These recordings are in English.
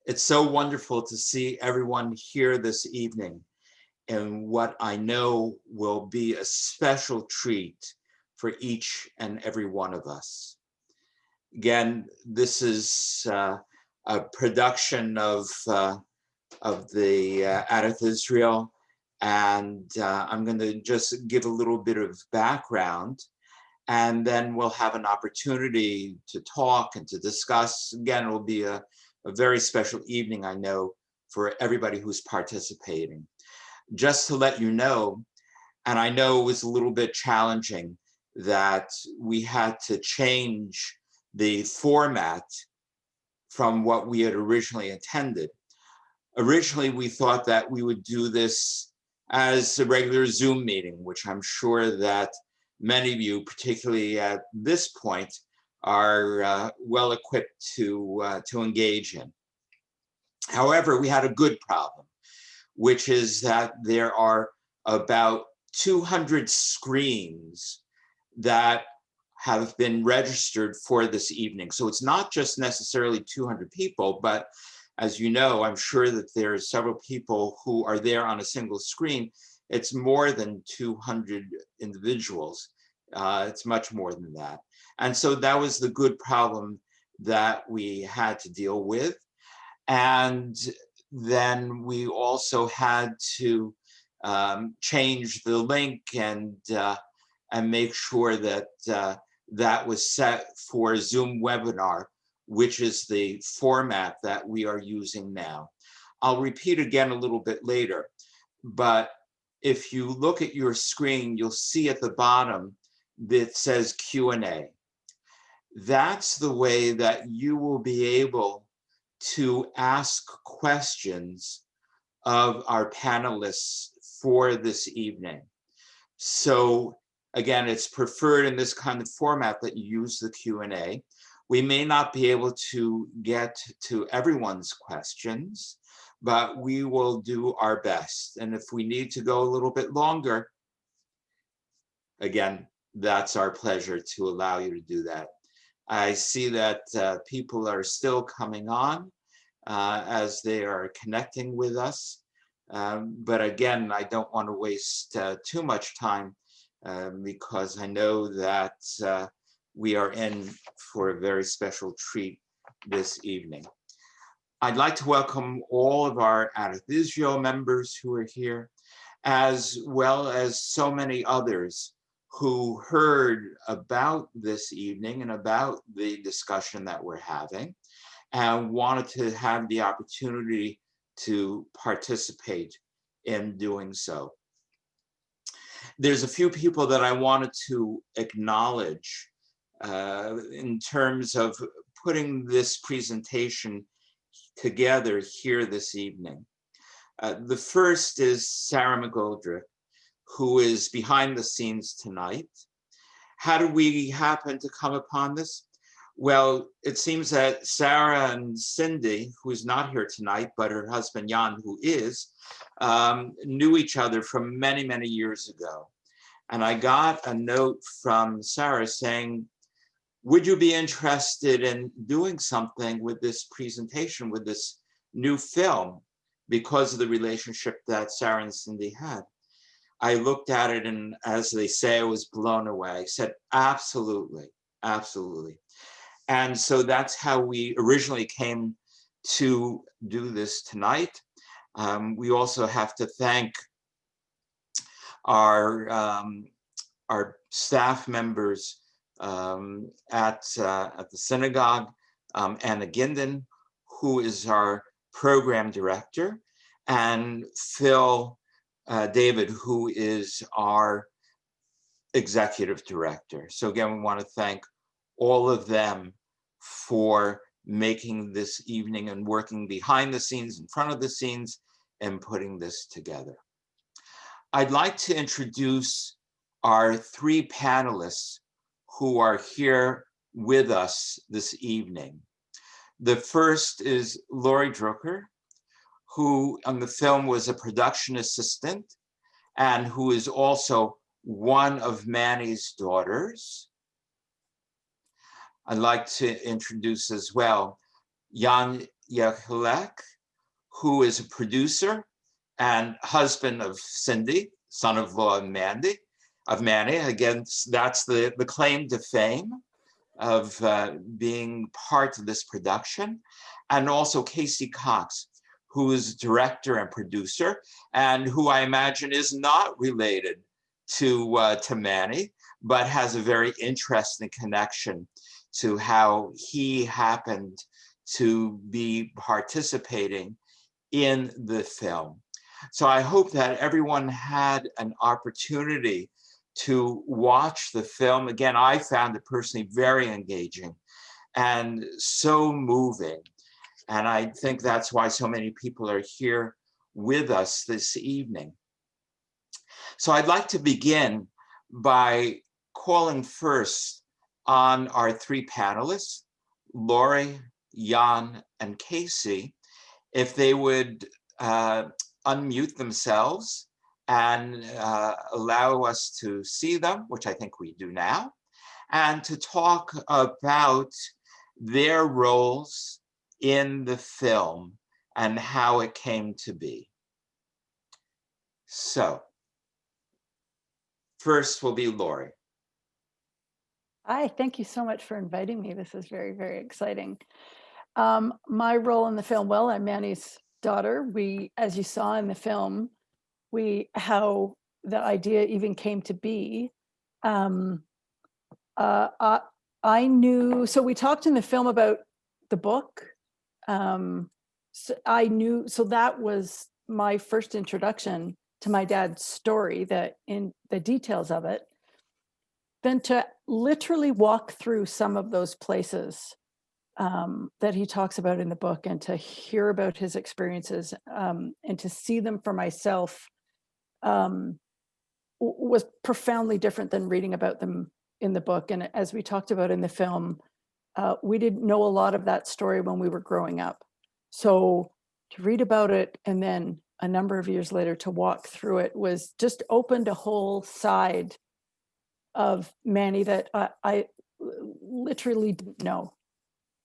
It's so wonderful to see everyone here this evening in what I know will be a special treat for each and every one of us. Again, this is a production of the Adith Israel, and I'm going to just give a little bit of background, and then we'll have an opportunity to talk and to discuss. Again, it will be a very special evening, I know, for everybody who's participating. Just to let you know, and I know it was a little bit challenging that we had to change the format from what we had originally intended. Originally, we thought that we would do this as a regular Zoom meeting, which I'm sure that many of you, particularly at this point, are well equipped to engage in. However, we had a good problem, which is that there are about 200 screens that have been registered for this evening. So it's not just necessarily 200 people, but as you know, I'm sure that there are several people who are there on a single screen. It's more than 200 individuals. It's much more than that. And so that was the good problem that we had to deal with. And then we also had to change the link and make sure that that was set for Zoom webinar, which is the format that we are using now. I'll repeat again a little bit later, but if you look at your screen, you'll see at the bottom that says Q&A. That's the way that you will be able to ask questions of our panelists for this evening. So again, it's preferred in this kind of format that you use the Q&A. We may not be able to get to everyone's questions, but we will do our best. And if we need to go a little bit longer, again, that's our pleasure to allow you to do that. I see that people are still coming on as they are connecting with us. But again, I don't want to waste too much time because I know that we are in for a very special treat this evening. I'd like to welcome all of our Adith Israel members who are here, as well as so many others who heard about this evening and about the discussion that we're having and wanted to have the opportunity to participate in doing so. There's a few people that I wanted to acknowledge in terms of putting this presentation together here this evening. The first is Sarah McGoldrick, who is behind the scenes tonight. How did we happen to come upon this? Well, it seems that Sarah and Cindy, who is not here tonight, but her husband Jan, who is, knew each other from many, many years ago. And I got a note from Sarah saying, would you be interested in doing something with this presentation, with this new film, because of the relationship that Sarah and Cindy had? I looked at it and, as they say, I was blown away. I said, absolutely, absolutely. And so that's how we originally came to do this tonight. We also have to thank our staff members at the synagogue, Anna Ginden, who is our program director, and Phil David, who is our executive director. So again, we want to thank all of them for making this evening and working behind the scenes, in front of the scenes, and putting this together. I'd like to introduce our three panelists who are here with us this evening. The first is Manny Drukier, who on the film was a production assistant and who is also one of Manny's daughters. I'd like to introduce as well Jan Jechelek, who is a producer and husband of Cindy, son-in-law of Manny. Again, that's the claim to fame of being part of this production. And also Casey Cox, who is director and producer, and who I imagine is not related to Manny, but has a very interesting connection to how he happened to be participating in the film. So I hope that everyone had an opportunity to watch the film. Again, I found it personally very engaging and so moving. And I think that's why so many people are here with us this evening. So I'd like to begin by calling first on our three panelists, Lori, Jan, and Casey, if they would unmute themselves and allow us to see them, which I think we do now, and to talk about their roles in the film and how it came to be. So, first will be Lori. Hi, thank you so much for inviting me. This is very, very exciting. My role in the film, well, I'm Manny's daughter. We, as you saw in the film, how the idea even came to be. I knew, so we talked in the film about the book. So that was my first introduction to my dad's story, that in the details of it. Then to literally walk through some of those places that he talks about in the book, and to hear about his experiences and to see them for myself was profoundly different than reading about them in the book. And as we talked about in the film, we didn't know a lot of that story when we were growing up. So to read about it and then a number of years later to walk through it was just opened a whole side of Manny that I literally didn't know.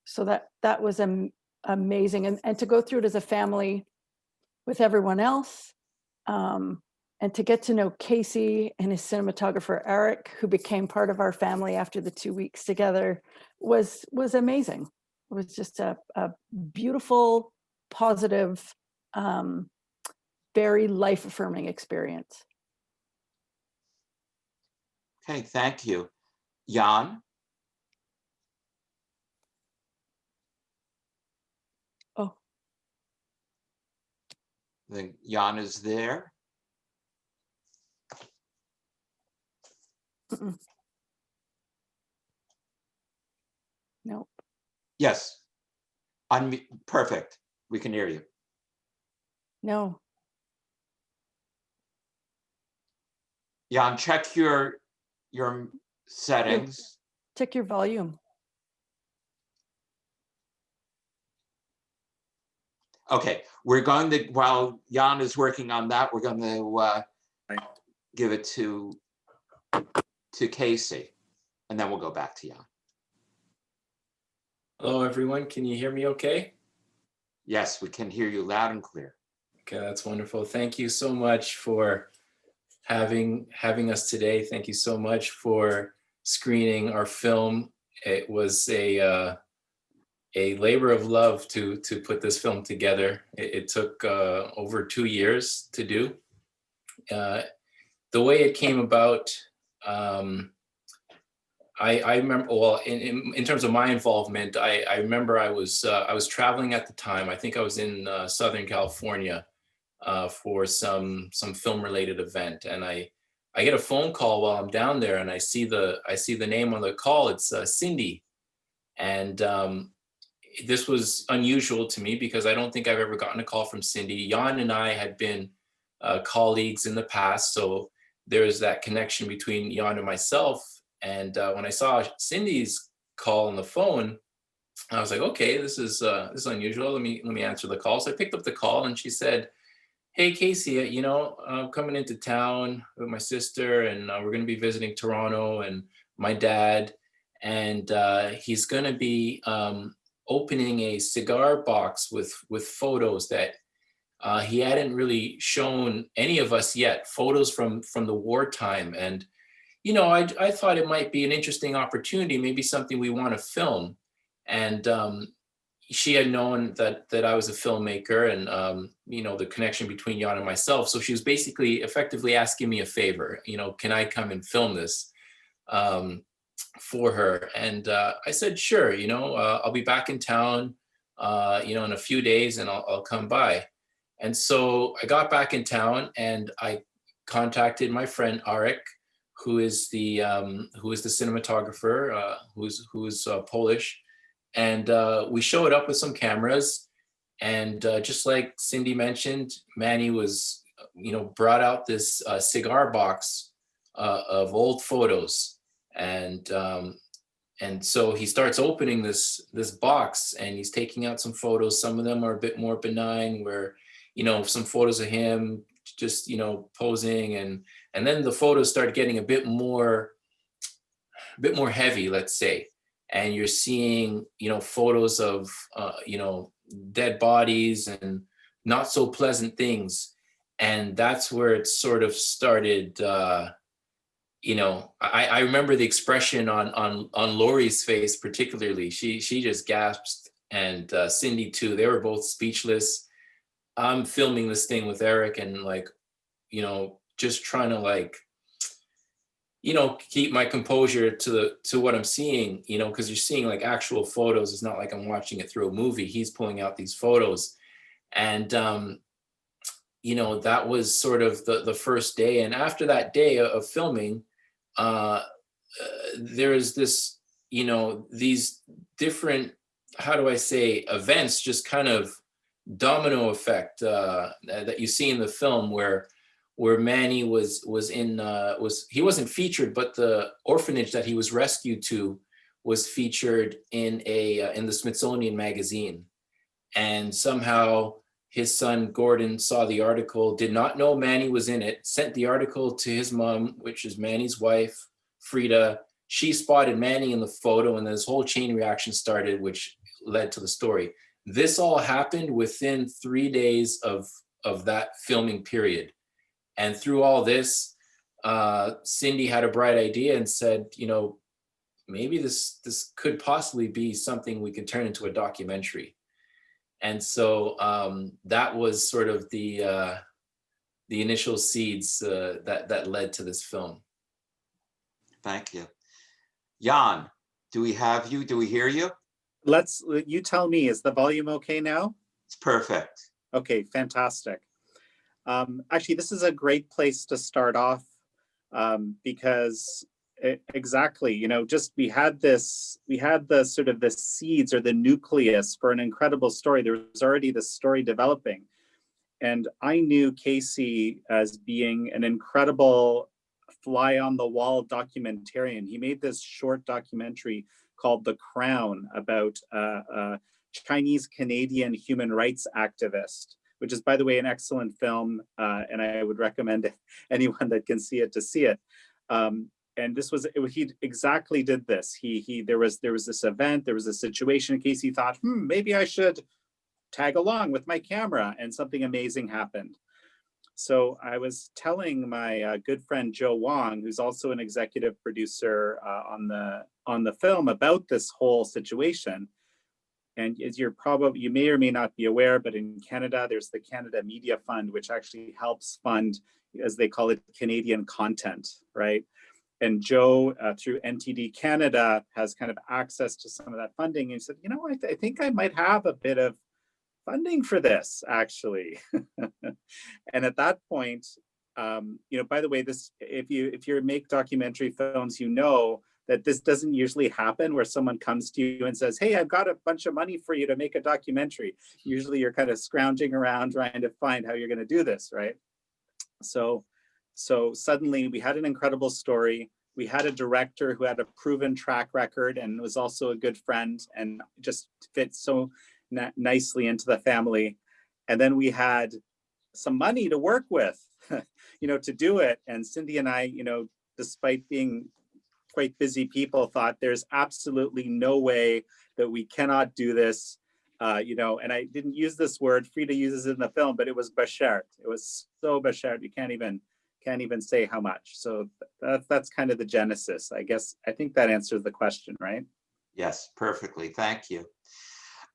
So that was amazing. And to go through it as a family with everyone else, and to get to know Casey and his cinematographer, Eric, who became part of our family after the 2 weeks together, was amazing. It was just a beautiful, positive, very life-affirming experience. Okay, thank you. Jan? Oh. I think Jan is there. Mm-mm. Nope. Yes. Perfect. We can hear you. No. Jan, check your settings. Check your volume. Okay, we're going to, while Jan is working on that, we're going to give it to Casey, and then we'll go back to Jan. Hello, everyone. Can you hear me okay? Yes, we can hear you loud and clear. Okay, that's wonderful. Thank you so much for having us today. Thank you so much for screening our film. It was a labor of love to put this film together. It took over 2 years to do. The way it came about, I remember, well, in terms of my involvement, I remember I was traveling at the time. I think I was in Southern California for some film related event, and I get a phone call while I'm down there, and I see the name on the call. It's Cindy, and this was unusual to me because I don't think I've ever gotten a call from Cindy. Jan and I had been colleagues in the past, so there's that connection between Jan and myself. And when I saw Cindy's call on the phone, I was like, okay, this is unusual. Let me answer the call. So I picked up the call, and she said, "Hey, Casey, I'm coming into town with my sister, and we're going to be visiting Toronto and my dad. and he's going to be opening a cigar box with photos that he hadn't really shown any of us yet, photos from the wartime. And I thought it might be an interesting opportunity, maybe something we want to film. And she had known that I was a filmmaker, and the connection between Jan and myself. So she was basically effectively asking me a favor. Can I come and film this for her? And I said, sure. I'll be back in town, in a few days, and I'll come by. And so I got back in town, and I contacted my friend Arek, who is the cinematographer, who's Polish. And we showed up with some cameras, and just like Cindy mentioned, Manny was, brought out this cigar box of old photos, and so he starts opening this box, and he's taking out some photos. Some of them are a bit more benign, where some photos of him just posing, and then the photos start getting a bit more heavy, let's say. And you're seeing, photos of, dead bodies and not so pleasant things. And that's where it sort of started, I remember the expression on Lori's face, particularly. She just gasped, and Cindy too. They were both speechless. I'm filming this thing with Eric, and just trying to keep my composure to what I'm seeing, because you're seeing actual photos. It's not like I'm watching it through a movie. He's pulling out these photos. And, that was sort of the first day. And after that day of filming, there's this, these different, how do I say, events just kind of domino effect that you see in the film, where Manny was he wasn't featured, but the orphanage that he was rescued to was featured in the Smithsonian magazine. And somehow his son Gordon saw the article, did not know Manny was in it, sent the article to his mom, which is Manny's wife, Frida. She spotted Manny in the photo, and this whole chain reaction started, which led to the story. This all happened within 3 days of that filming period. And through all this, Cindy had a bright idea and said, maybe this could possibly be something we could turn into a documentary. And so that was sort of the initial seeds that led to this film. Thank you. Jan, do we have you? Do we hear you? You tell me, is the volume okay now? It's perfect. Okay, fantastic. Actually, this is a great place to start off because exactly, just we had the sort of the seeds or the nucleus for an incredible story. There was already this story developing. And I knew Casey as being an incredible fly on the wall documentarian. He made this short documentary called The Crown about a Chinese Canadian human rights activist, which is, by the way, an excellent film, and I would recommend anyone that can see it to see it. And this was, he exactly did this. There was this event, there was a situation. Casey thought, maybe I should tag along with my camera, and something amazing happened. So I was telling my good friend Joe Wong, who's also an executive producer on the film, about this whole situation. And as you may or may not be aware, but in Canada, there's the Canada Media Fund, which actually helps fund, as they call it, Canadian content, right? And Joe, through NTD Canada, has kind of access to some of that funding. And he said, I think I might have a bit of funding for this, actually. And at that point, by the way, this, if you make documentary films, that this doesn't usually happen, where someone comes to you and says, hey, I've got a bunch of money for you to make a documentary. Usually you're kind of scrounging around trying to find how you're going to do this, right? So suddenly we had an incredible story. We had a director who had a proven track record and was also a good friend and just fit so nicely into the family. And then we had some money to work with, to do it. And Cindy and I, despite being quite busy people thought there's absolutely no way that we cannot do this. You know, and I didn't use this word, Frida uses it in the film, but it was bashert. It was so bashert, you can't even say how much. So that's kind of the genesis, I guess. I think that answers the question, right? Yes, perfectly. Thank you.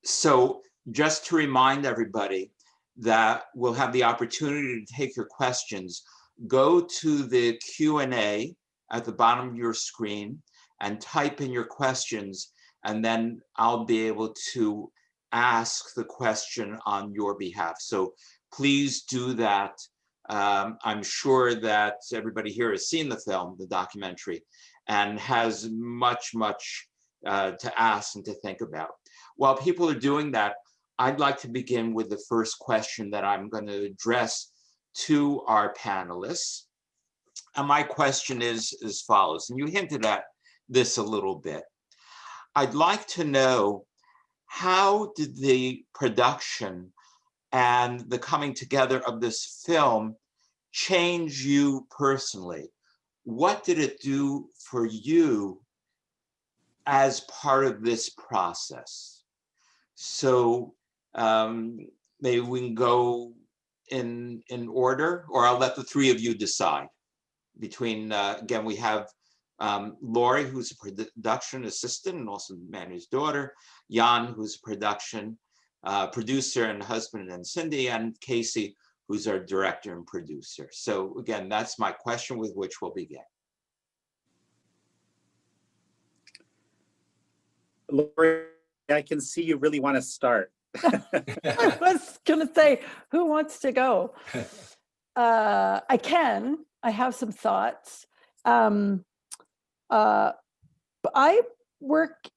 So just to remind everybody that we'll have the opportunity to take your questions, go to the Q&A at the bottom of your screen and type in your questions, and then I'll be able to ask the question on your behalf. So please do that. I'm sure that everybody here has seen the film, the documentary, and has much to ask and to think about. While people are doing that, I'd like to begin with the first question that I'm going to address to our panelists. And my question is as follows, and you hinted at this a little bit. I'd like to know, how did the production and the coming together of this film change you personally? What did it do for you as part of this process? So maybe we can go in order, or I'll let the three of you decide. Between, again, we have Lori, who's a production assistant and also Manny's daughter, Jan, who's a production producer and husband, and Cindy, and Casey, who's our director and producer. So again, that's my question with which we'll begin. Lori, I can see you really want to start. I was going to say, who wants to go? I can. I have some thoughts. I work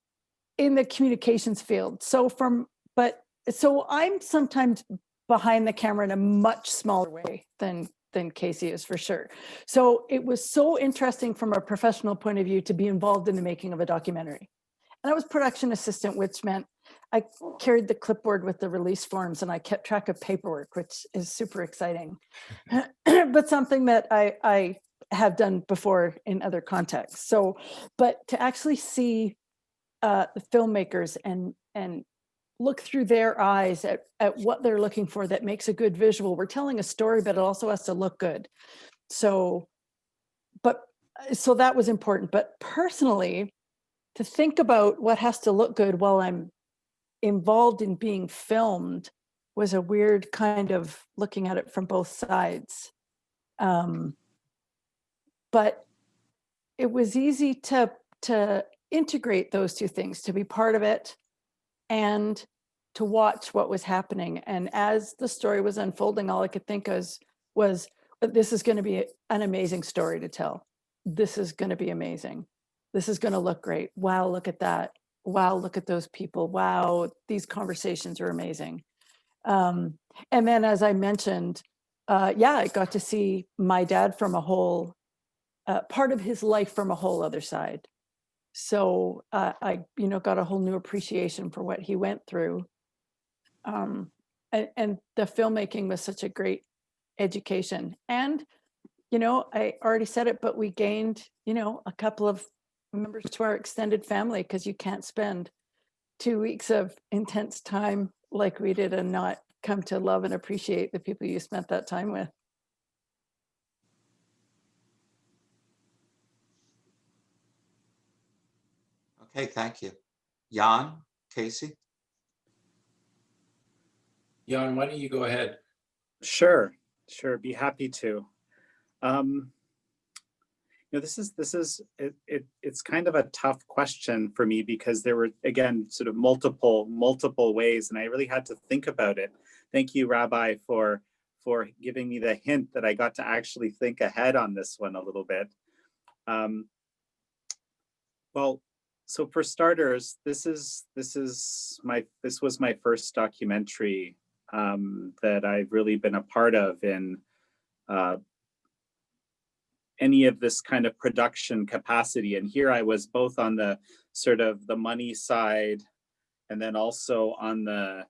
in the communications field. So I'm sometimes behind the camera in a much smaller way than Casey is, for sure. So it was so interesting from a professional point of view to be involved in the making of a documentary. And I was production assistant, which meant I carried the clipboard with the release forms and I kept track of paperwork, which is super exciting, but something that I have done before in other contexts. So, but to actually see the filmmakers and look through their eyes at what they're looking for that makes a good visual. We're telling a story, but it also has to look good. So that was important. But personally, to think about what has to look good while I'm involved in being filmed was a weird kind of looking at it from both sides. But it was easy to integrate those two things, to be part of it and to watch what was happening. And as the story was unfolding, all I could think was this is going to be an amazing story to tell. This is going to be amazing. This is going to look great. Wow, look at that. Wow, look at those people. Wow, these conversations are amazing. And then, as I mentioned, I got to see my dad from a whole part of his life from a whole other side. So I got a whole new appreciation for what he went through. And the filmmaking was such a great education. And, I already said it, but we gained, a couple of members to our extended family, because you can't spend 2 weeks of intense time like we did and not come to love and appreciate the people you spent that time with. Okay, thank you. Jan, Casey? Jan, why don't you go ahead? Sure, be happy to. It's kind of a tough question for me, because there were, again, sort of multiple ways, and I really had to think about it. Thank you, Rabbi, for giving me the hint that I got to actually think ahead on this one a little bit. Well, so for starters, this was my first documentary that I've really been a part of in any of this kind of production capacity. And here I was both on the sort of the money side and then also on the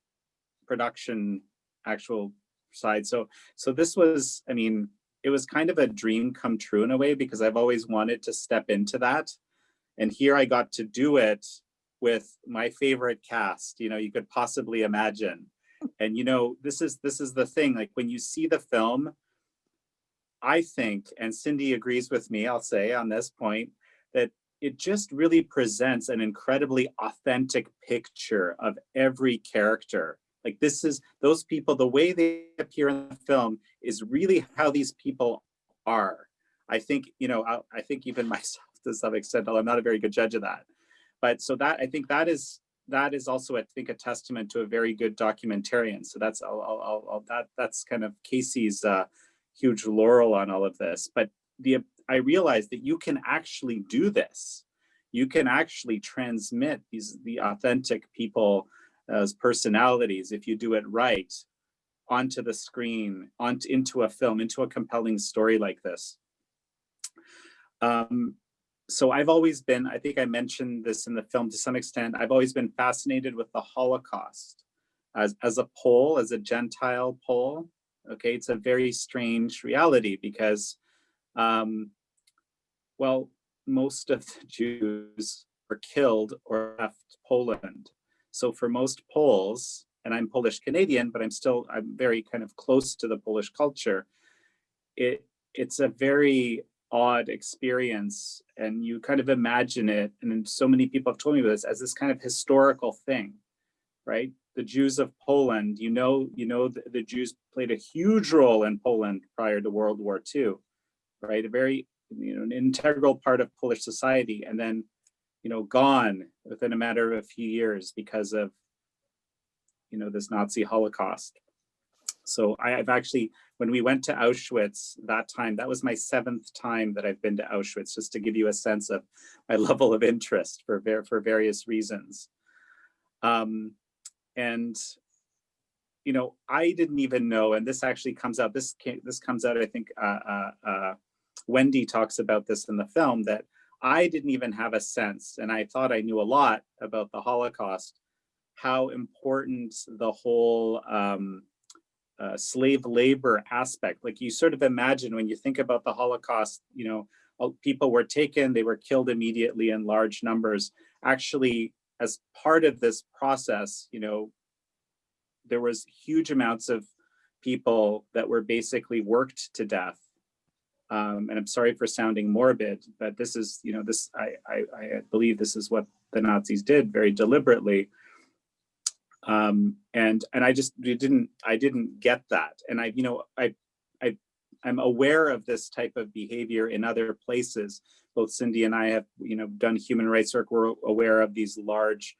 production actual side. So this was, it was kind of a dream come true in a way, because I've always wanted to step into that. And here I got to do it with my favorite cast, you could possibly imagine. And this is the thing, like when you see the film, I think, and Cindy agrees with me, I'll say on this point, that it just really presents an incredibly authentic picture of every character. Like those people, the way they appear in the film is really how these people are. I think, I think even myself to some extent, although I'm not a very good judge of that. But so I think that is also, I think, a testament to a very good documentarian. So that's that's kind of Casey's huge laurel on all of this. But I realized that you can actually do this. You can actually transmit the authentic people as personalities, if you do it right, onto the screen, into a film, into a compelling story like this. So I've always been, I think I mentioned this in the film to some extent, I've always been fascinated with the Holocaust as a Pole, as a Gentile Pole. Okay, it's a very strange reality because, well, most of the Jews were killed or left Poland. So for most Poles, and I'm Polish Canadian, but I'm very kind of close to the Polish culture, it's a very odd experience, and you kind of imagine it, and so many people have told me this, as this kind of historical thing, right? The Jews of Poland, the Jews played a huge role in Poland prior to World War II, right? A very, an integral part of Polish society, and then, gone within a matter of a few years because of, this Nazi Holocaust. So I've actually, when we went to Auschwitz that time, that was my 7th time that I've been to Auschwitz, just to give you a sense of my level of interest for various reasons. And, I didn't even know, and this actually comes out, this comes out, I think, Wendy talks about this in the film, that I didn't even have a sense, and I thought I knew a lot about the Holocaust, how important the whole slave labor aspect, like you sort of imagine when you think about the Holocaust, people were taken, they were killed immediately in large numbers. Actually, as part of this process, there was huge amounts of people that were basically worked to death. And I'm sorry for sounding morbid, but this is, I believe this is what the Nazis did very deliberately. And I just didn't get that. And I'm aware of this type of behavior in other places. Both Cindy and I have, done human rights work. We're aware of these large,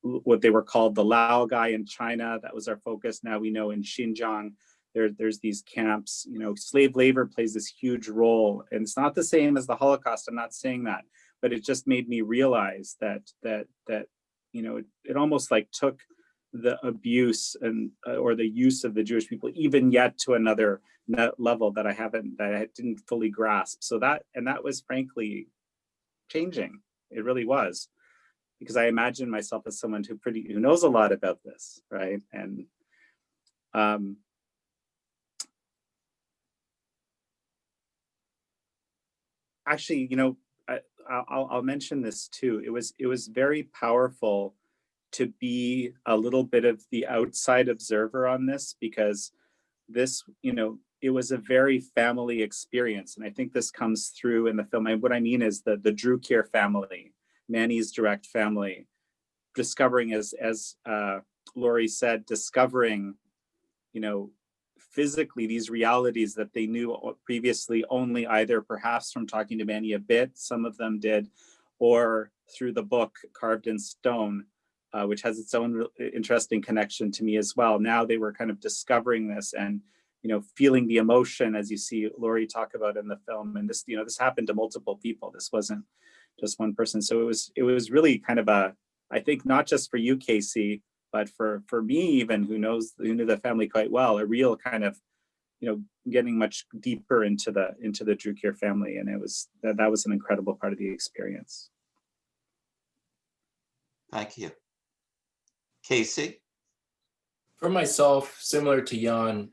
what they were called the Laogai in China. That was our focus. Now we know in Xinjiang, there's these camps, slave labor plays this huge role. And it's not the same as the Holocaust. I'm not saying that, but it just made me realize that it almost like took the abuse and or the use of the Jewish people even yet to another level that I didn't fully grasp. So that was frankly changing. It really was, because I imagine myself as someone who knows a lot about this, right? And actually, I'll mention this too. It was very powerful to be a little bit of the outside observer on this, because this, it was a very family experience. And I think this comes through in the film. And what I mean is the Drukier family, Manny's direct family, discovering, as Laurie said, discovering, physically these realities that they knew previously only either perhaps from talking to Manny a bit, some of them did, or through the book Carved in Stone, which has its own interesting connection to me as well. Now they were kind of discovering this and, feeling the emotion, as you see Laurie talk about in the film. And this, this happened to multiple people. This wasn't just one person. So it was really kind of I think not just for you, Casey, but for me, even who knew the family quite well, a real kind of, getting much deeper into the Drukier family. And that was an incredible part of the experience. Thank you. Casey? For myself, similar to Jan,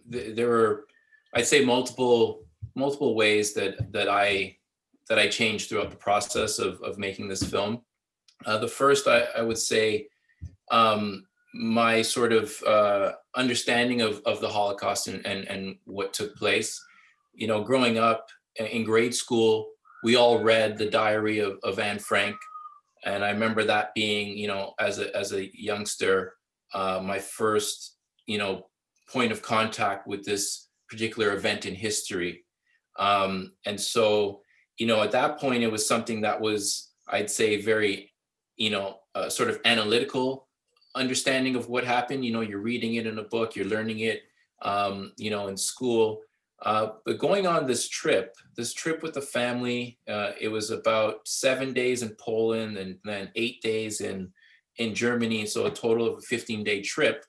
there were, I'd say, multiple multiple ways that I changed throughout the process of making this film. The first, I would say, my sort of understanding of the Holocaust and what took place. You know, growing up in grade school, we all read the diary of Anne Frank. And I remember that being, you know, as a youngster, my first, you know, point of contact with this particular event in history. And so, you know, at that point, it was something that was, I'd say, very, you know, sort of analytical understanding of what happened. You know, you're reading it in a book, you're learning it, you know, in school. But going on this trip with the family, it was about 7 days in Poland and then 8 days in Germany. So a total of a 15-day trip,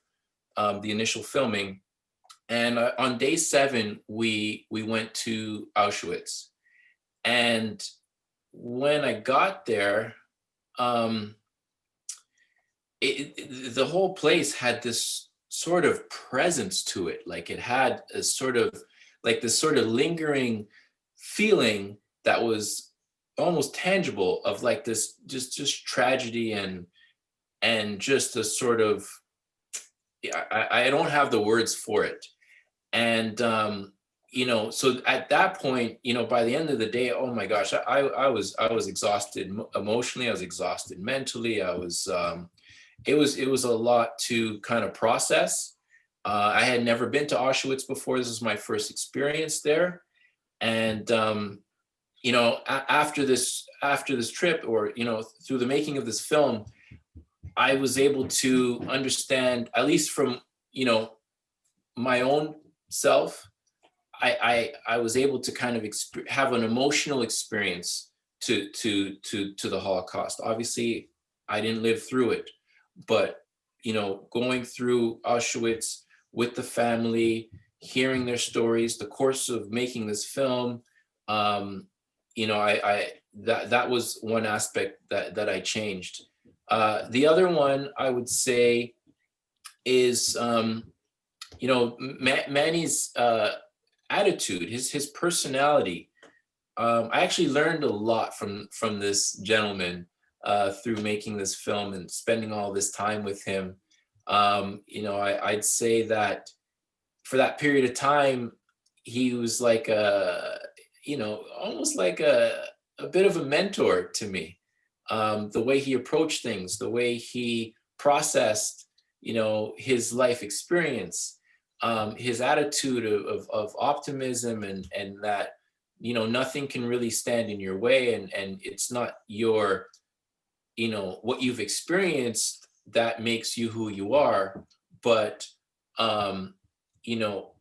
the initial filming. And on day 7, we went to Auschwitz. And when I got there, the whole place had this sort of presence to it. Like it had a sort of, like this sort of lingering feeling that was almost tangible of like this just tragedy and just a sort of, I don't have the words for it. And, you know, so at that point, you know, by the end of the day, oh my gosh, I was exhausted emotionally. I was exhausted mentally. I was, it was a lot to kind of process. I had never been to Auschwitz before. This was my first experience there. And, you know, after this trip, or, you know, through the making of this film, I was able to understand, at least from, you know, my own self, I was able to kind of have an emotional experience to the Holocaust. Obviously, I didn't live through it, but, you know, going through Auschwitz with the family, hearing their stories, the course of making this film, you know, that was one aspect that I changed. The other one I would say is, you know, Manny's attitude, his personality. I actually learned a lot from this gentleman through making this film and spending all this time with him. You know, I'd say that for that period of time, he was like you know, almost like a bit of a mentor to me. The way he approached things, the way he processed, you know, his life experience, his attitude of optimism and that, you know, nothing can really stand in your way, and it's not your, you know, what you've experienced that makes you who you are, but you know,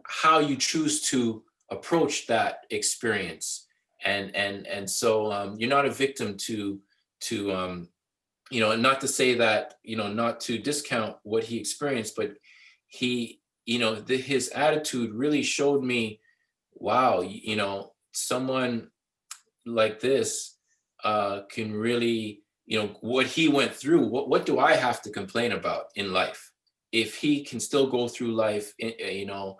how you choose to approach that experience. And so you're not a victim to you know, not to say that, you know, not to discount what he experienced, but he, you know, his attitude really showed me, wow, you know, someone like this can really, you know, what he went through, what do I have to complain about in life if he can still go through life, you know,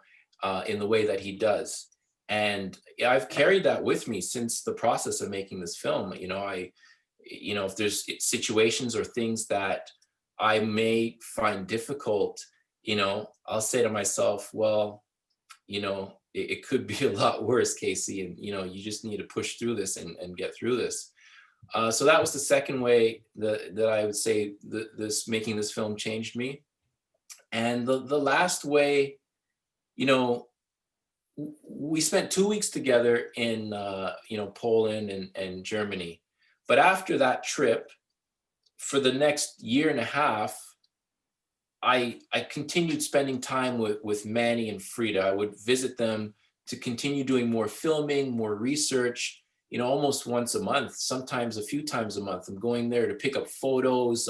in the way that he does. And I've carried that with me since the process of making this film. You know, you know, if there's situations or things that I may find difficult, you know, I'll say to myself, well, you know, it could be a lot worse, Casey, and, you know, you just need to push through this and get through this. So that was the second way that I would say this making this film changed me. And the last way, you know, we spent 2 weeks together in, you know, Poland and Germany. But after that trip, for the next year and a half, I continued spending time with Manny and Frida. I would visit them to continue doing more filming, more research, you know, almost once a month, sometimes a few times a month. I'm going there to pick up photos,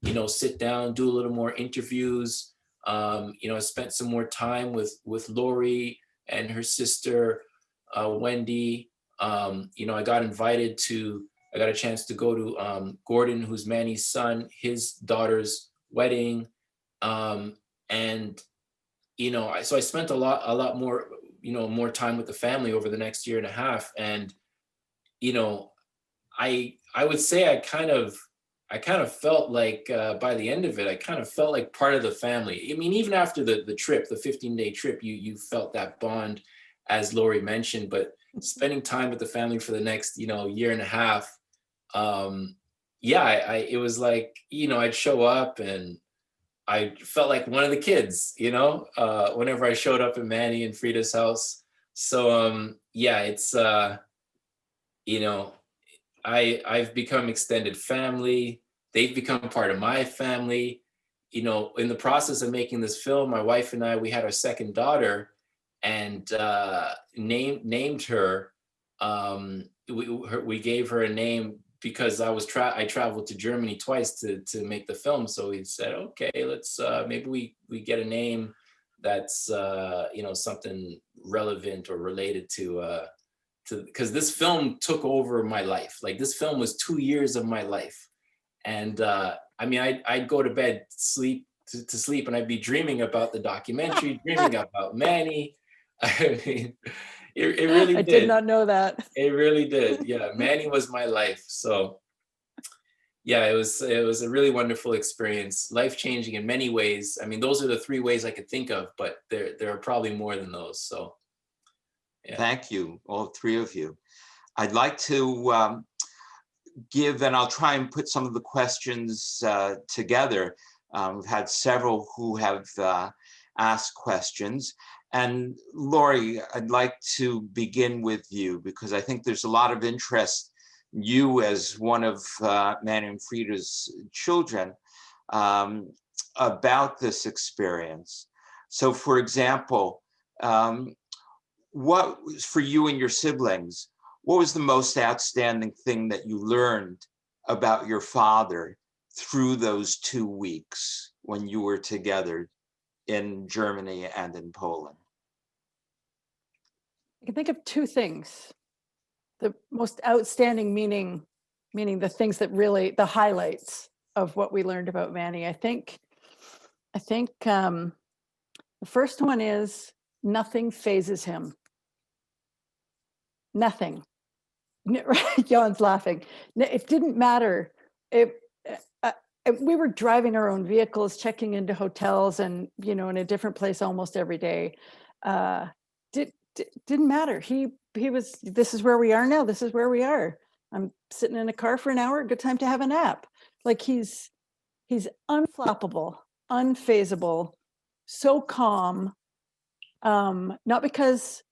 you know, sit down, do a little more interviews. You know, I spent some more time with Lori and her sister, Wendy. You know, I got a chance to go to Gordon, who's Manny's son, his daughter's wedding. And, you know, so I spent a lot more more time with the family over the next year and a half. And, I would say I kind of felt like by the end of it, I kind of felt like part of the family. I mean, even after the trip, the 15-day trip, you felt that bond, as Lori mentioned, but spending time with the family for the next, year and a half, it was like, I'd show up and I felt like one of the kids, whenever I showed up at Manny and Frida's house. So, it's, I've become extended family. They've become part of my family. In the process of making this film, my wife and I, we had our second daughter, and named her. We gave her a name because I traveled to Germany twice to make the film. So we said, okay, let's maybe we get a name that's something relevant or related to because this film took over my life. Like, this film was 2 years of my life. And I'd go to bed, sleep, and I'd be dreaming about the documentary, dreaming about Manny. I mean, it really did. I did not know that. It really did. Yeah, Manny was my life. So yeah, it was a really wonderful experience, life-changing in many ways. I mean, those are the 3 ways I could think of, but there are probably more than those. So yeah. Thank you, all 3 of you. I'd like to give, and I'll try and put some of the questions together. We've had several who have asked questions. And Lori, I'd like to begin with you, because I think there's a lot of interest, you as one of Manny and Frida's children, about this experience. So for example, what was, for you and your siblings, what was the most outstanding thing that you learned about your father through those 2 weeks when you were together in Germany and in Poland? I can think of 2 things. The most outstanding meaning the things that really, the highlights of what we learned about Manny. I think the first one is nothing phases him. Nothing. Jan's laughing. It didn't matter. We were driving our own vehicles, checking into hotels, and in a different place almost every day. Didn't matter. He was. This is where we are now. This is where we are. I'm sitting in a car for an hour. Good time to have a nap. Like, he's unflappable, unfazable, so calm. Not because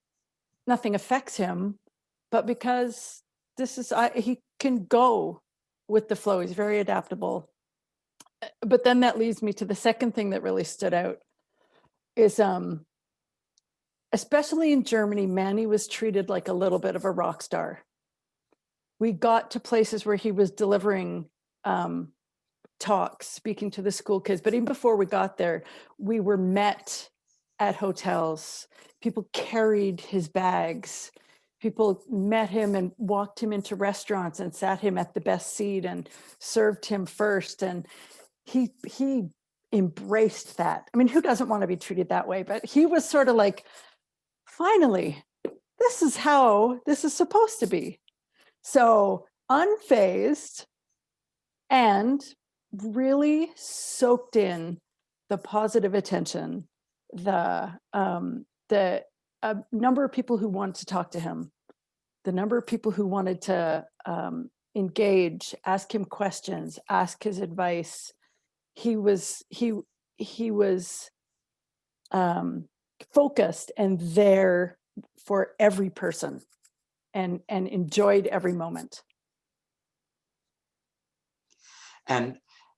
nothing affects him, but because he can go with the flow. He's very adaptable. But then that leads me to the second thing that really stood out is, especially in Germany, Manny was treated like a little bit of a rock star. We got to places where he was delivering talks, speaking to the school kids. But even before we got there, we were met at hotels. People carried his bags. People met him and walked him into restaurants and sat him at the best seat and served him first. And he embraced that. I mean, who doesn't want to be treated that way? But he was sort of like, finally, this is how this is supposed to be. So unfazed and really soaked in the positive attention, the number of people who wanted to talk to him, the number of people who wanted to engage, ask him questions, ask his advice. He was focused and there for every person, and enjoyed every moment. And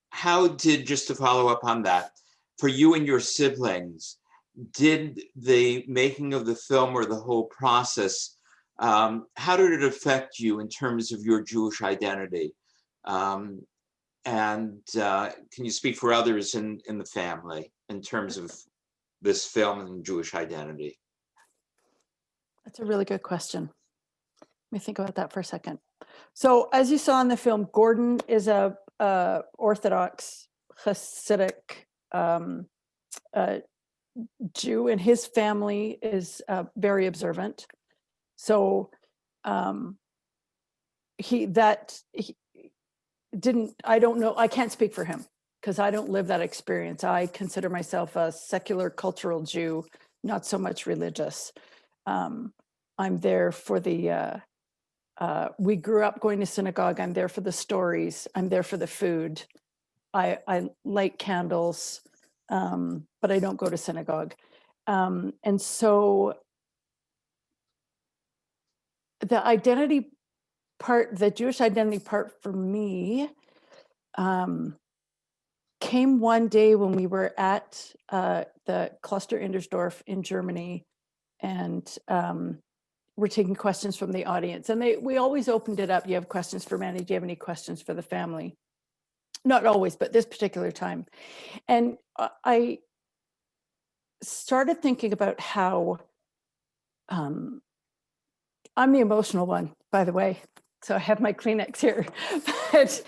how did, just to follow up on that, for you and your siblings, did the making of the film or the whole process, how did it affect you in terms of your Jewish identity? And can you speak for others in the family in terms of this film and Jewish identity? That's a really good question. Let me think about that for a second. So as you saw in the film, Gordon is a Orthodox Hasidic Jew, and his family is very observant. So he didn't, I don't know, I can't speak for him because I don't live that experience. I consider myself a secular cultural Jew, not so much religious. I'm there for the, we grew up going to synagogue. I'm there for the stories. I'm there for the food. I light candles, but I don't go to synagogue. And so the identity part, the Jewish identity part for me, came one day when we were at the cluster Indersdorf in Germany, and we're taking questions from the audience. And we always opened it up. You have questions for Manny? Do you have any questions for the family? Not always, but this particular time. And I started thinking about how I'm the emotional one, by the way. So I have my Kleenex here. But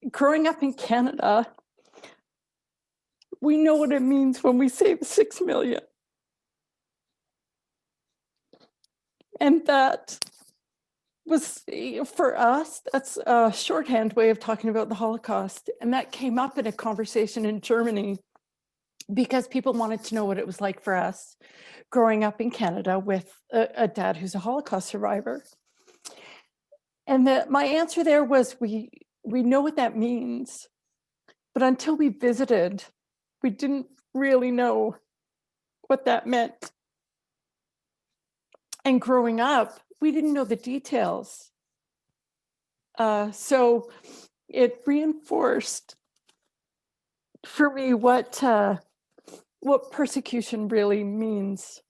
growing up in Canada, we know what it means when we save 6 million. And that was, for us, that's a shorthand way of talking about the Holocaust. And that came up in a conversation in Germany because people wanted to know what it was like for us growing up in Canada with a dad who's a Holocaust survivor. And my answer there was, we know what that means, but until we visited, we didn't really know what that meant. And growing up, we didn't know the details. So it reinforced for me what persecution really means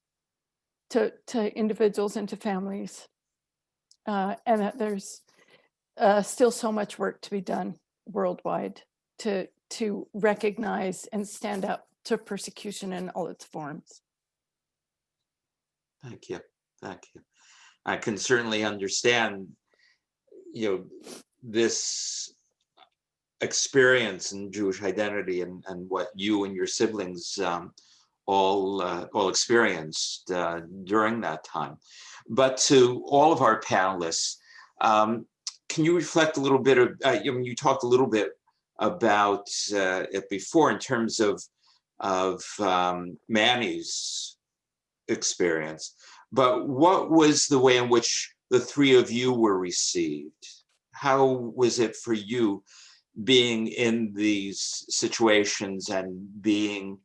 to individuals and to families, and that there's still so much work to be done worldwide to recognize and stand up to persecution in all its forms. Thank you. Thank you. I can certainly understand, this experience in Jewish identity and what you and your siblings all experienced during that time. But to all of our panelists, can you reflect a little bit of, you talked a little bit about it before in terms of Manny's experience, but what was the way in which the three of you were received? How was it for you being in these situations and being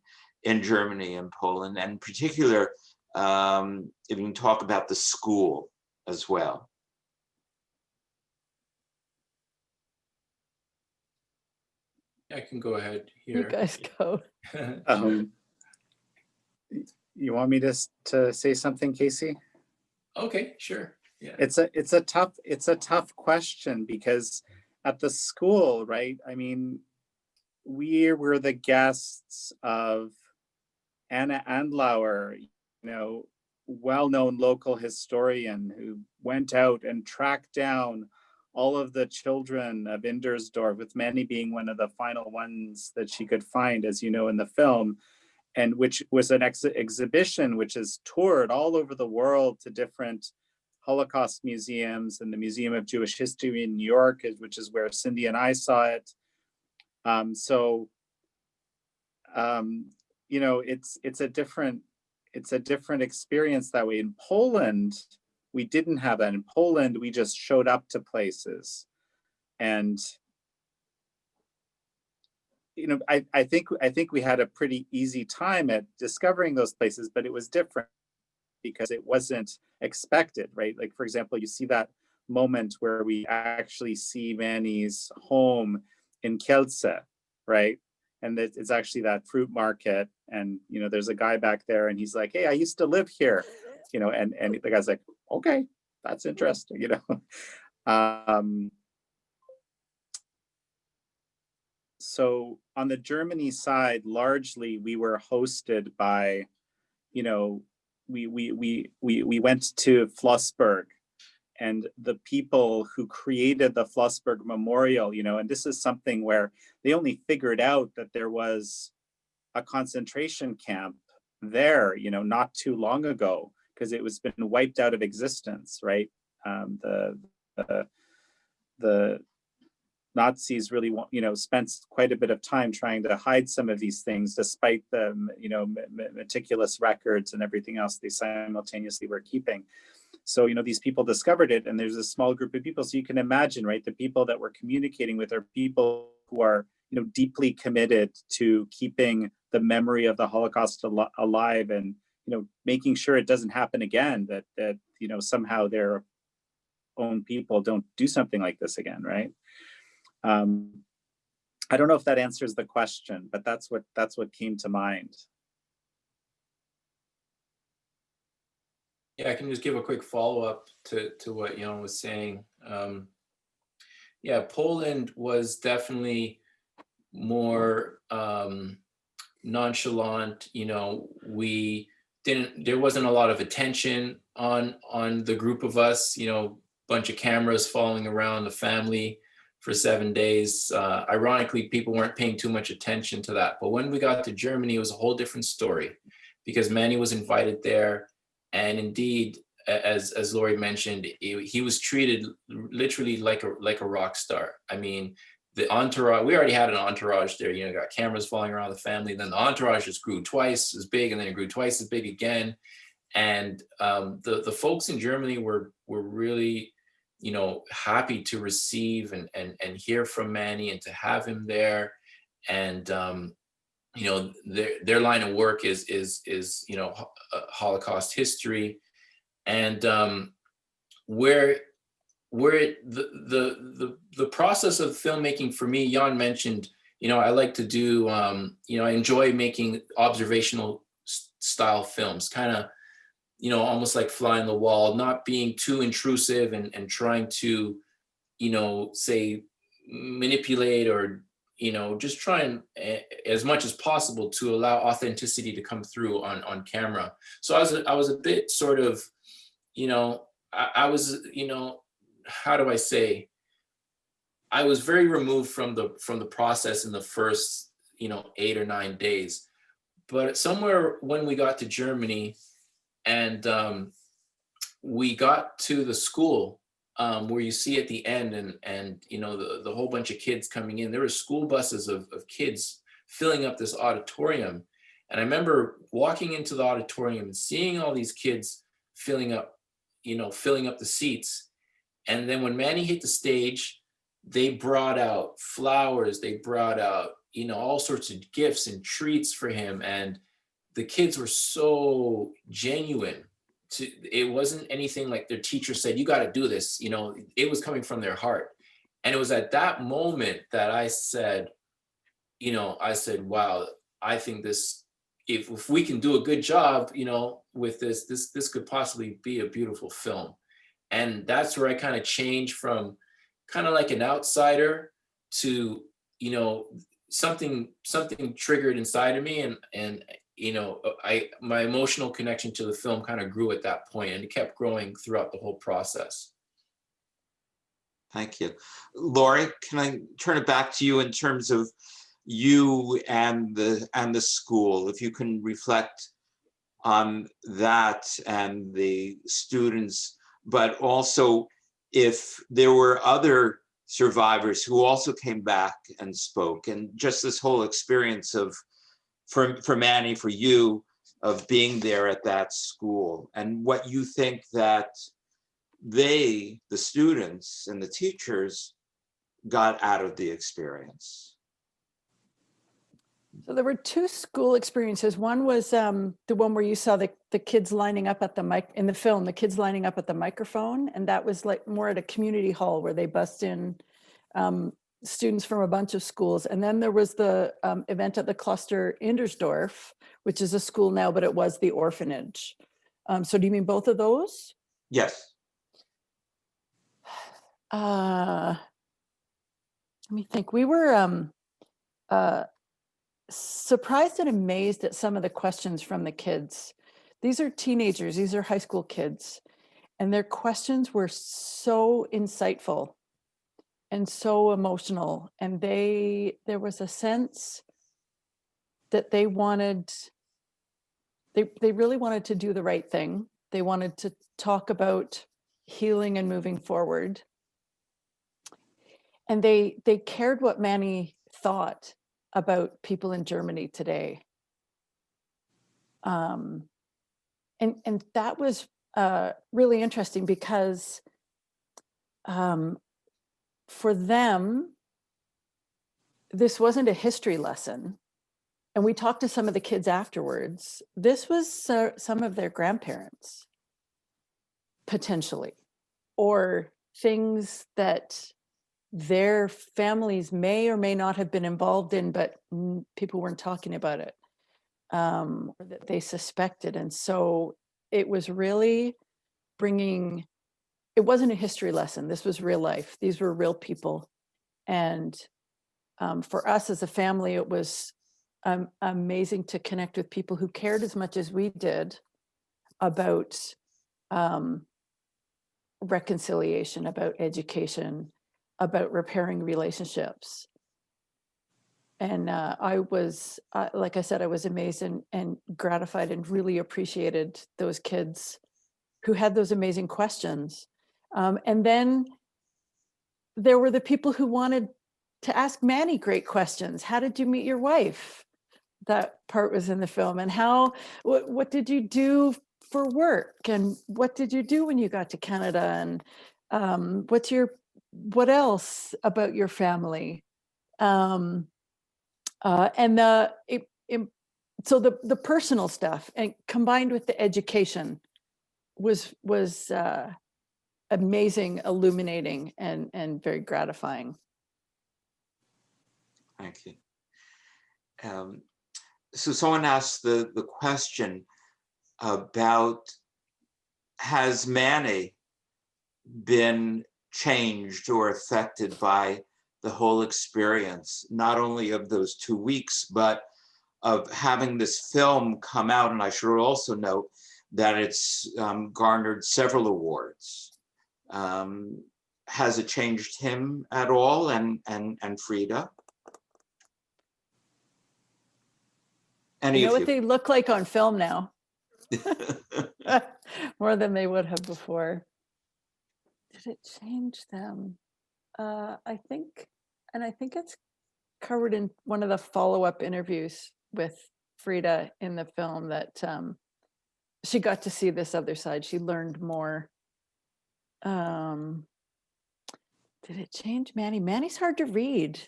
in Germany and Poland, and in particular, if you can talk about the school as well? I can go ahead here. You guys go. You want me to say something, Casey? Okay, sure. Yeah. It's a tough question, because at the school, right? I mean, we were the guests of Anna Andlauer, well-known local historian who went out and tracked down all of the children of Indersdorf, with Manny being one of the final ones that she could find, as you know, in the film, and which was an exhibition which is toured all over the world to different Holocaust museums, and the Museum of Jewish History in New York, which is where Cindy and I saw it. It's a different experience that way. In Poland, we didn't have that. In Poland, we just showed up to places, and I think we had a pretty easy time at discovering those places, but it was different because it wasn't expected, right? Like, for example, you see that moment where we actually see Manny's home in Kielce, right? And it's actually that fruit market, and there's a guy back there, and he's like, "Hey, I used to live here," and the guy's like, "Okay, that's interesting," So on the Germany side, largely we were hosted by, we went to Flossburg, and the people who created the Flossburg Memorial, and this is something where they only figured out that there was a concentration camp there, you know, not too long ago, because it was been wiped out of existence, right? The Nazis really spent quite a bit of time trying to hide some of these things, despite the meticulous records and everything else they simultaneously were keeping. So these people discovered it, and there's a small group of people. So you can imagine, right, the people that we're communicating with are people who are deeply committed to keeping the memory of the Holocaust alive, and making sure it doesn't happen again. That somehow their own people don't do something like this again, right? I don't know if that answers the question, but that's what came to mind. Yeah, I can just give a quick follow-up to what Jan was saying. Yeah, Poland was definitely more nonchalant. There wasn't a lot of attention on the group of us, bunch of cameras following around the family for 7 days. Ironically, people weren't paying too much attention to that. But when we got to Germany, it was a whole different story, because Manny was invited there. And indeed, as Laurie mentioned, he was treated literally like a rock star. I mean, the entourage, we already had an entourage there, got cameras following around the family. Then the entourage just grew twice as big, and then it grew twice as big again. And the folks in Germany were really, happy to receive and hear from Manny and to have him there. And their line of work is Holocaust history, and where the process of filmmaking for me, Jan mentioned, I like to do, I enjoy making observational style films, kind of, almost like fly on the wall, not being too intrusive and trying to, say, manipulate or, just trying as much as possible to allow authenticity to come through on camera. So I was a bit sort of, I was, how do I say, I was very removed from the process in the first, 8 or 9 days. But somewhere when we got to Germany and we got to the school, where you see at the end and the whole bunch of kids coming in, there were school buses of kids filling up this auditorium. And I remember walking into the auditorium and seeing all these kids filling up the seats. And then when Manny hit the stage, they brought out flowers, they brought out, all sorts of gifts and treats for him. And the kids were so genuine. It wasn't anything like their teacher said, you got to do this. It was coming from their heart. And it was at that moment that I said, wow, I think this, if we can do a good job, with this could possibly be a beautiful film. And that's where I kind of changed from kind of like an outsider to, something triggered inside of me. And my emotional connection to the film kind of grew at that point, and it kept growing throughout the whole process. Thank you. Laurie, can I turn it back to you in terms of you and the school? If you can reflect on that and the students, but also if there were other survivors who also came back and spoke, and just this whole experience of, for Manny, for you, of being there at that school, and what you think that the students and the teachers, got out of the experience. So there were two school experiences. One was the one where you saw the kids lining up at the mic in the film, the kids lining up at the microphone. And that was like more at a community hall where they bust in students from a bunch of schools. And then there was the event at the cluster Indersdorf, which is a school now, but it was the orphanage. So do you mean both of those? Yes. Let me think. We were surprised and amazed at some of the questions from the kids. These are teenagers, these are high school kids, and their questions were so insightful and so emotional. And there was a sense that they wanted, they really wanted to do the right thing. They wanted to talk about healing and moving forward. And they cared what Manny thought about people in Germany today. And that was really interesting because for them, this wasn't a history lesson. And we talked to some of the kids afterwards. This was some of their grandparents, potentially, or things that their families may or may not have been involved in, but people weren't talking about it, or that they suspected. And so it was really bringing, it wasn't a history lesson. This was real life. These were real people. And for us as a family, it was amazing to connect with people who cared as much as we did about reconciliation, about education, about repairing relationships. And I was, like I said, I was amazed and gratified and really appreciated those kids who had those amazing questions. And then there were the people who wanted to ask Manny great questions. How did you meet your wife? That part was in the film. And what did you do for work? And what did you do when you got to Canada? And what else about your family? So the personal stuff and combined with the education was amazing, illuminating, and very gratifying. Thank you. So someone asked the question about, has Manny been changed or affected by the whole experience, not only of those 2 weeks, but of having this film come out? And I should also note that it's garnered several awards. Has it changed him at all, and Frida? Any You know of what they look like on film now? More than they would have before. Did it change them? I think it's covered in one of the follow-up interviews with Frida in the film, that she got to see this other side. She learned more. Did it change Manny? Manny's hard to read.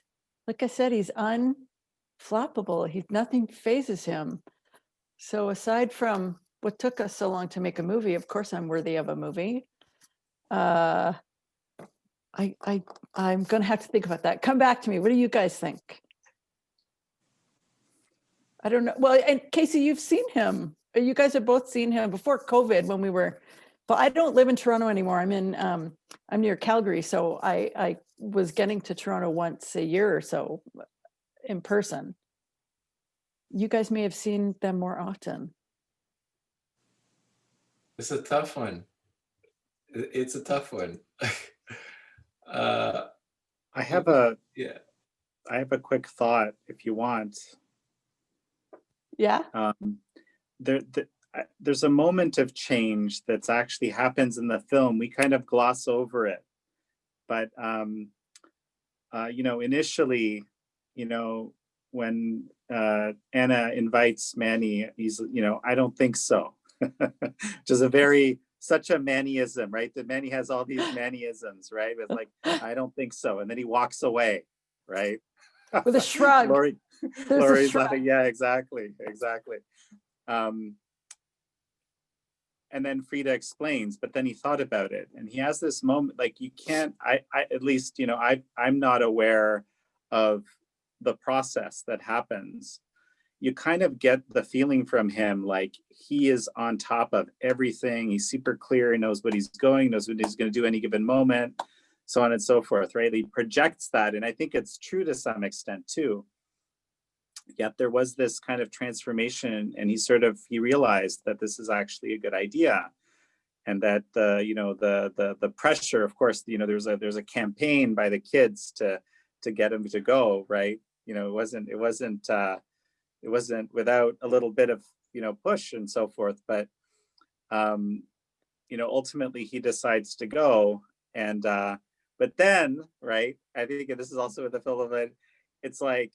Like I said, he's unflappable. Nothing phases him. So aside from what took us so long to make a movie, of course I'm worthy of a movie. I'm gonna have to think about that. Come back to me. What do you guys think? I don't know. Well, and Casey, you've seen him. You guys have both seen him before COVID when we were, but I don't live in Toronto anymore. I'm near Calgary. So I was getting to Toronto once a year or so in person. You guys may have seen them more often. It's a tough one. It's a tough one. I have a quick thought if you want. Yeah. There's a moment of change that's actually happens in the film. We kind of gloss over it, but initially, when Anna invites Manny, he's, I don't think so. Which is such a Mannyism, right? That Manny has all these Mannyisms, right? It's like, I don't think so. And then he walks away, right? With a shrug. Lori's laughing. Yeah, exactly. And then Frida explains, but then he thought about it, and he has this moment, like, you can't, I at least, I'm not aware of the process that happens. You kind of get the feeling from him, like he is on top of everything. He's super clear. He knows what he's knows what he's going to do any given moment, so on and so forth, right? He projects that. And I think it's true to some extent too. Yet there was this kind of transformation, and he realized that this is actually a good idea. And that the pressure, of course, there's a campaign by the kids to get him to go, right? It wasn't it wasn't without a little bit of, push and so forth. But, ultimately he decides to go. And, but then, right, I think this is also in the film of it, it's like,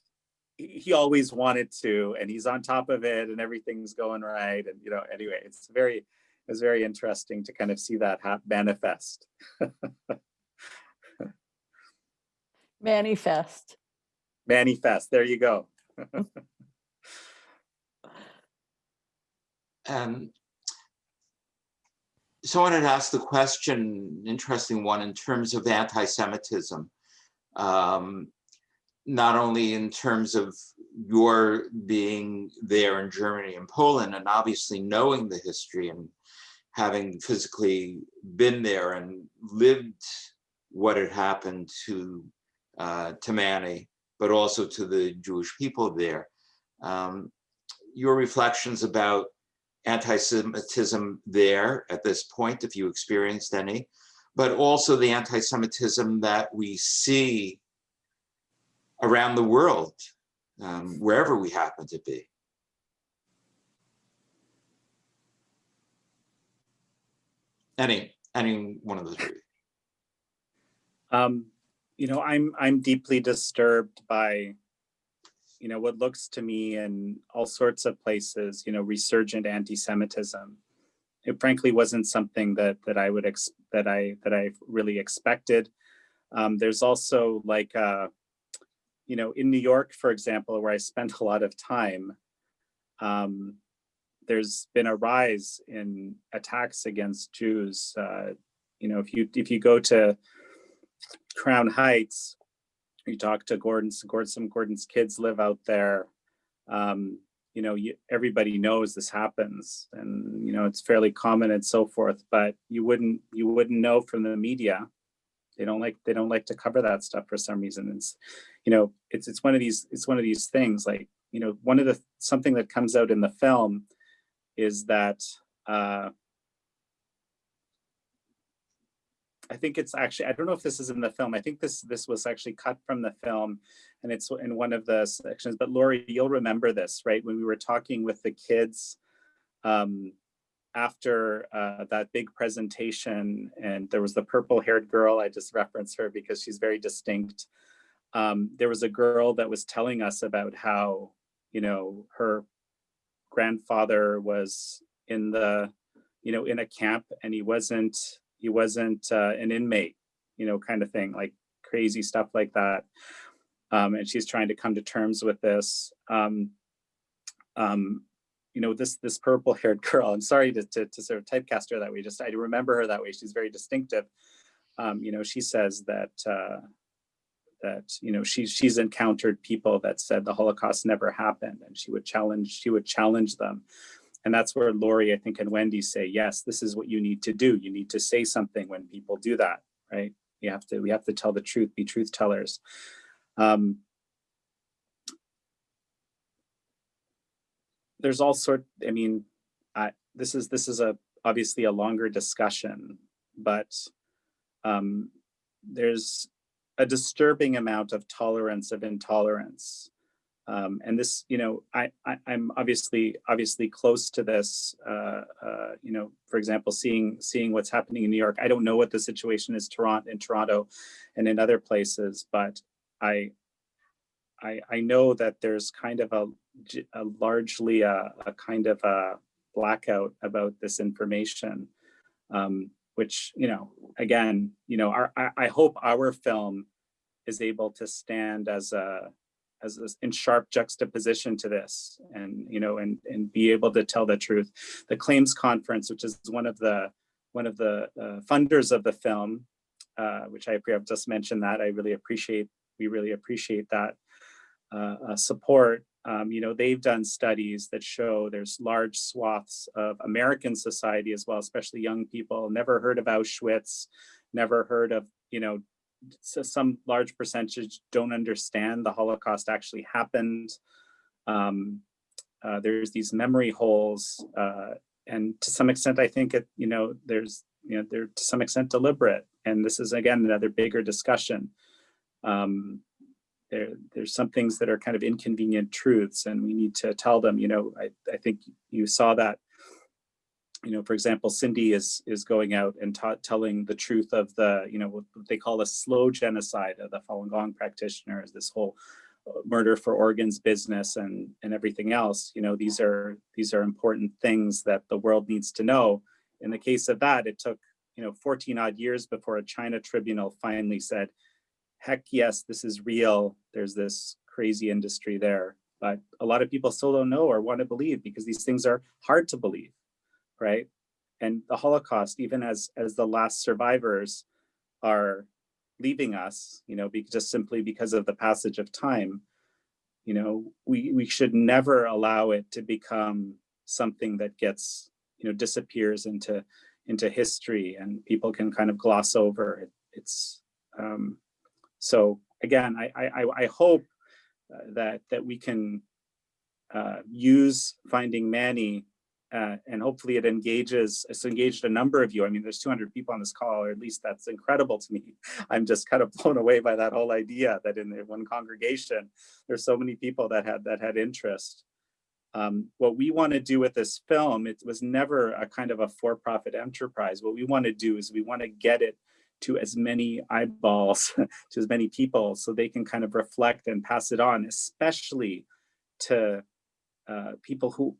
he always wanted to, and he's on top of it and everything's going right. And, anyway, it was very interesting to kind of see that manifest. Manifest. There you go. Someone had asked the question, interesting one, in terms of anti-Semitism, not only in terms of your being there in Germany and Poland, and obviously knowing the history and having physically been there and lived what had happened to Manny, but also to the Jewish people there. Your reflections about anti-Semitism there at this point, if you experienced any, but also the anti-Semitism that we see around the world, wherever we happen to be. Any one of the three. I'm deeply disturbed by, what looks to me in all sorts of places, resurgent anti-Semitism. It frankly wasn't something that I really expected. There's also like, in New York, for example, where I spent a lot of time, there's been a rise in attacks against Jews. If you go to Crown Heights, you talk to some Gordon's kids live out there. Everybody knows this happens, and it's fairly common and so forth. But you wouldn't know from the media. They don't like to cover that stuff for some reason. It's one of these things. Like, something that comes out in the film is that I think it's actually, I don't know if this is in the film. I think this was actually cut from the film, and it's in one of the sections. But Laurie, you'll remember this, right? When we were talking with the kids after that big presentation, and there was the purple-haired girl. I just reference her because she's very distinct. There was a girl that was telling us about how, her grandfather was in a camp, and he wasn't an inmate, kind of thing, like crazy stuff like that. And she's trying to come to terms with this. This purple-haired girl, I'm sorry to sort of typecast her that way, I remember her that way. She's very distinctive. She says that she's encountered people that said the Holocaust never happened, and she would challenge them. And that's where Laurie, I think, and Wendy say, yes, this is what you need to do. You need to say something when people do that, right? We have to tell the truth, be truth tellers. There's all sorts, this is obviously a longer discussion, but there's a disturbing amount of tolerance of intolerance. And this, I'm obviously close to this, for example, seeing what's happening in New York. I don't know what the situation is in Toronto and in other places, but I know that there's kind of largely a kind of a blackout about this information, which, again, I hope our film is able to stand as in sharp juxtaposition to this, and and be able to tell the truth. The Claims Conference, which is one of the funders of the film, which I've just mentioned, that we really appreciate that support. They've done studies that show there's large swaths of American society as well, especially young people, never heard of Auschwitz, never heard of, so some large percentage don't understand the Holocaust actually happened. There's these memory holes, and to some extent, I think they're to some extent deliberate. And this is, again, another bigger discussion. there's some things that are kind of inconvenient truths, and we need to tell them. I think you saw that. For example, Cindy is going out and telling the truth of the, what they call a slow genocide of the Falun Gong practitioners, this whole murder for organs business and everything else. These are important things that the world needs to know. In the case of that, it took 14 odd years before a China tribunal finally said, heck yes, this is real. There's this crazy industry there. But a lot of people still don't know or want to believe because these things are hard to believe, right? And the Holocaust, even as the last survivors are leaving us, just simply because of the passage of time, we should never allow it to become something that gets, disappears into history and people can kind of gloss over it. So again, I hope that we can use Finding Manny, and hopefully it's engaged a number of you. I mean, there's 200 people on this call, or at least that's incredible to me. I'm just kind of blown away by that whole idea that in one congregation, there's so many people that had interest. What we want to do with this film, it was never a kind of a for-profit enterprise. What we want to do is we want to get it to as many eyeballs, to as many people, so they can kind of reflect and pass it on, especially to people who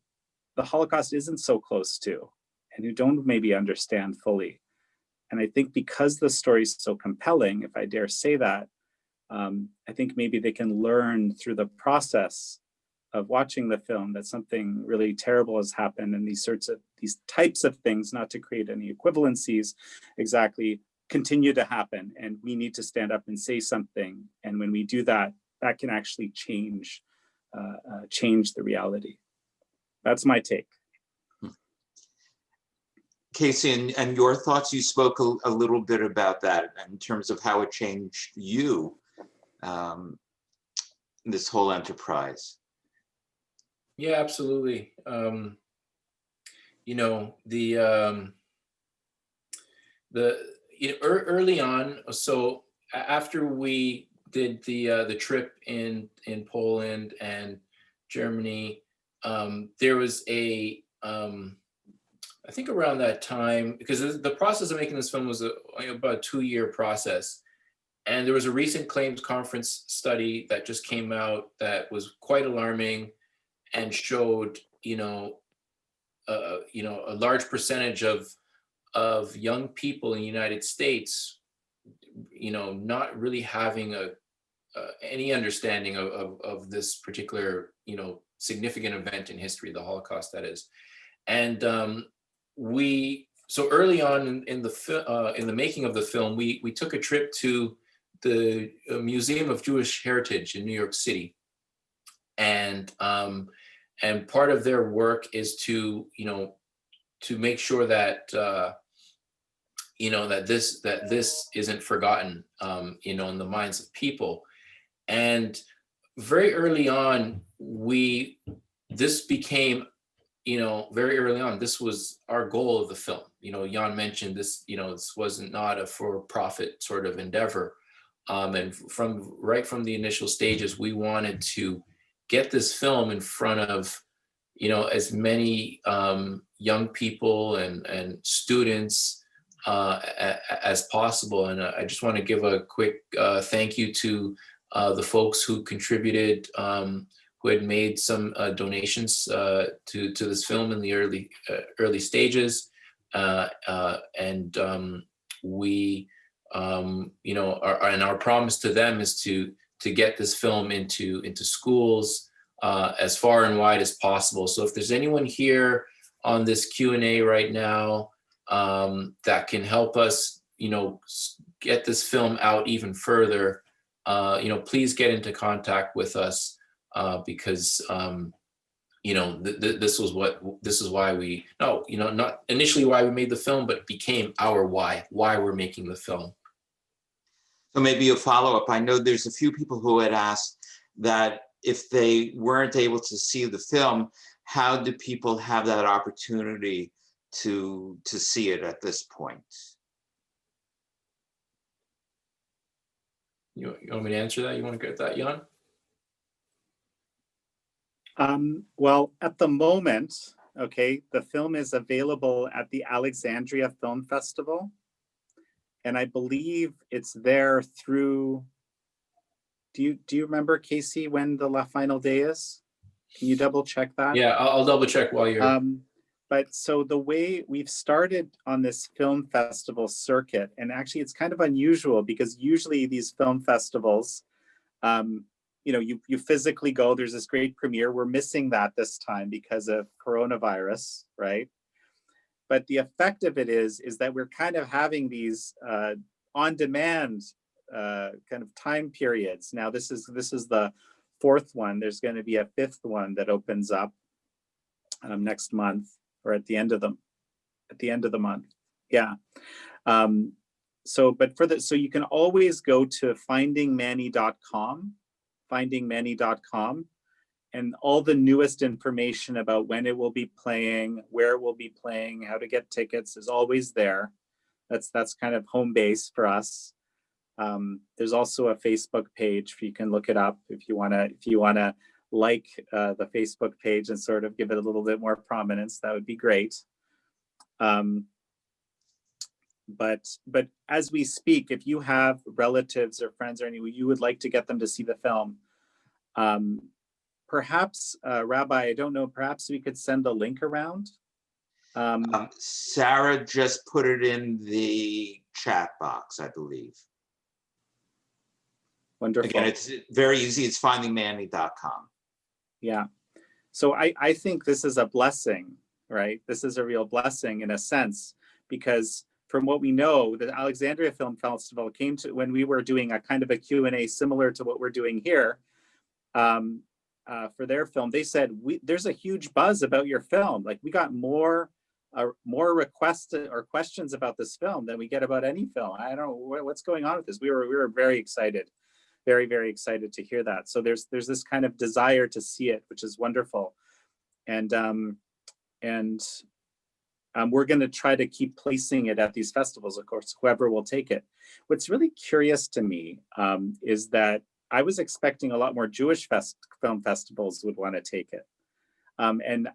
the Holocaust isn't so close to and who don't maybe understand fully. And I think because the story is so compelling, if I dare say that, I think maybe they can learn through the process of watching the film that something really terrible has happened, and these types of things, not to create any equivalencies exactly, continue to happen, and we need to stand up and say something. And when we do that, that can actually change the reality. That's my take. Casey, and your thoughts, you spoke a little bit about that in terms of how it changed you, this whole enterprise. Yeah, absolutely. Early on, so after we did the trip in Poland and Germany, there was I think around that time, because the process of making this film was about a 2-year process. And there was a recent claims conference study that just came out that was quite alarming and showed, a large percentage of young people in the United States, not really having any understanding of this particular, significant event in history, the Holocaust, that is. And so early on in the making of the film, we took a trip to the Museum of Jewish Heritage in New York City, and part of their work is to make sure that that this isn't forgotten, in the minds of people. And very early on, this became, very early on, this was our goal of the film. Jan mentioned this, this wasn't not a for-profit sort of endeavor. And right from the initial stages, we wanted to get this film in front of, as many young people and students as possible. And I just want to give a quick thank you to the folks who contributed, who had made some donations to this film in the early stages, and we, and our promise to them is to get this film into schools as far and wide as possible. So if there's anyone here on this Q&A right now that can help us, get this film out even further, please get into contact with us, because this is why we, not initially why we made the film, but it became our why we're making the film. So maybe a follow-up. I know there's a few people who had asked that if they weren't able to see the film, how do people have that opportunity to see it at this point? You want me to answer that? You want to get that, Jan? Well, at the moment, okay, the film is available at the Alexandria Film Festival. And I believe it's there through, do you remember, Casey, when the final day is? Can you double check that? Yeah, I'll double check while you're. But so the way we've started on this film festival circuit, and actually it's kind of unusual because usually these film festivals, you physically go, there's this great premiere. We're missing that this time because of coronavirus, right? But the effect of it is that we're kind of having these on-demand kind of time periods. Now this is the fourth one. There's going to be a fifth one that opens up next month, or at the end of the month. Yeah. So you can always go to findingmanny.com, and all the newest information about when it will be playing, where it will be playing, how to get tickets is always there. That's kind of home base for us. There's also a Facebook page, you can look it up if you wanna like the Facebook page and sort of give it a little bit more prominence. That would be great. But as we speak, if you have relatives or friends or anyone you would like to get them to see the film, perhaps, Rabbi, I don't know, perhaps we could send a link around. Sarah just put it in the chat box, I believe. Wonderful. Again, it's very easy. It's findingmanny.com. Yeah. So I think this is a blessing, right? This is a real blessing in a sense, because from what we know, the Alexandria Film Festival came to, when we were doing a kind of a Q&A similar to what we're doing here, for their film, they said, there's a huge buzz about your film. Like, we got more requests or questions about this film than we get about any film. I don't know what's going on with this. We were very excited, very, very excited to hear that. So there's this kind of desire to see it, which is wonderful. And we're going to try to keep placing it at these festivals, of course, whoever will take it. What's really curious to me is that I was expecting a lot more Jewish film festivals would want to take it. And,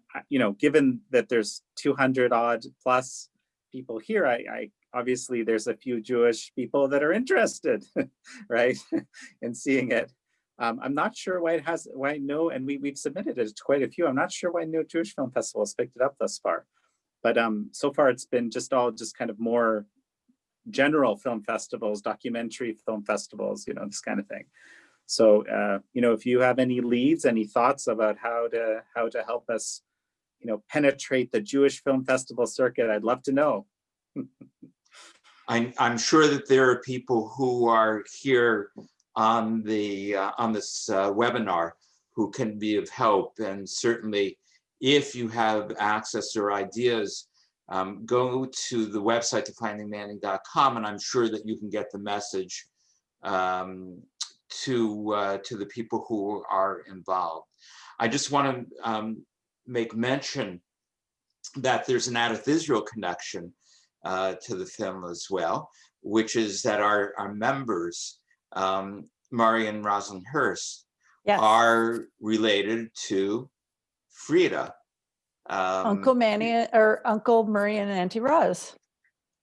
given that there's 200 odd plus people here, I obviously there's a few Jewish people that are interested, right, in seeing it. I'm not sure why no, and we've submitted it to quite a few. I'm not sure why no Jewish film festival has picked it up thus far. But so far it's been just kind of more general film festivals, documentary film festivals, this kind of thing. So, if you have any leads, any thoughts about how to help us, penetrate the Jewish film festival circuit, I'd love to know. I'm sure that there are people who are here on this webinar who can be of help, and certainly if you have access or ideas, go to the website to findingmanny.com, and I'm sure that you can get the message to the people who are involved. I just want to make mention that there's an Out of Israel connection to the film as well, which is that our members, Murray and Rosalind Hurst, Yes. are related to Frida. Uncle Manny, or Uncle Murray and Auntie Roz.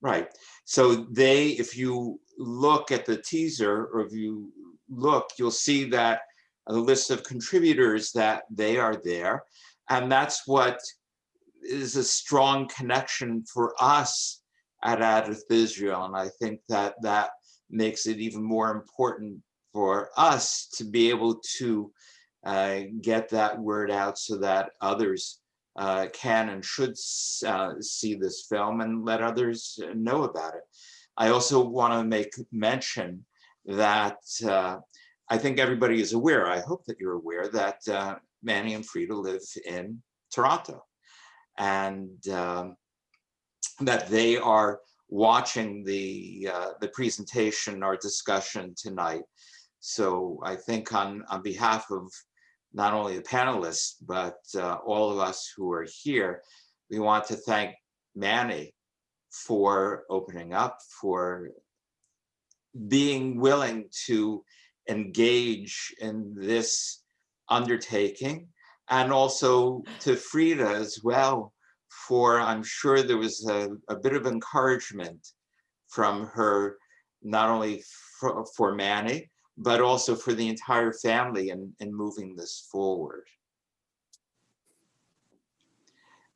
Right. So if you look at the teaser, or if you look, you'll see that a list of contributors, that they are there. And that's what is a strong connection for us at Out of Israel. And I think that makes it even more important for us to be able to get that word out so that others can and should see this film and let others know about it. I also want to make mention that I think everybody is aware, I hope that you're aware, that Manny and Frida live in Toronto, and that they are watching the presentation or discussion tonight. So I think on behalf of not only the panelists, but all of us who are here, we want to thank Manny for opening up, for being willing to engage in this undertaking, and also to Frida as well, for I'm sure there was a bit of encouragement from her, not only for Manny, but also for the entire family in moving this forward.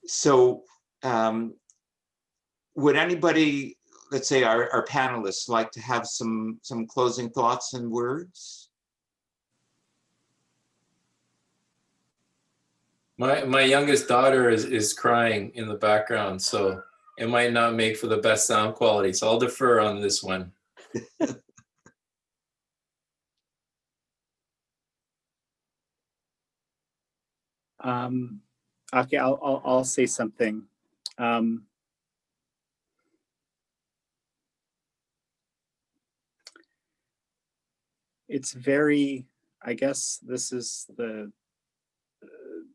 So would anybody, let's say our panelists, like to have some closing thoughts and words? My youngest daughter is crying in the background, so it might not make for the best sound quality. So I'll defer on this one. Okay, I'll say something. It's very, I guess this is the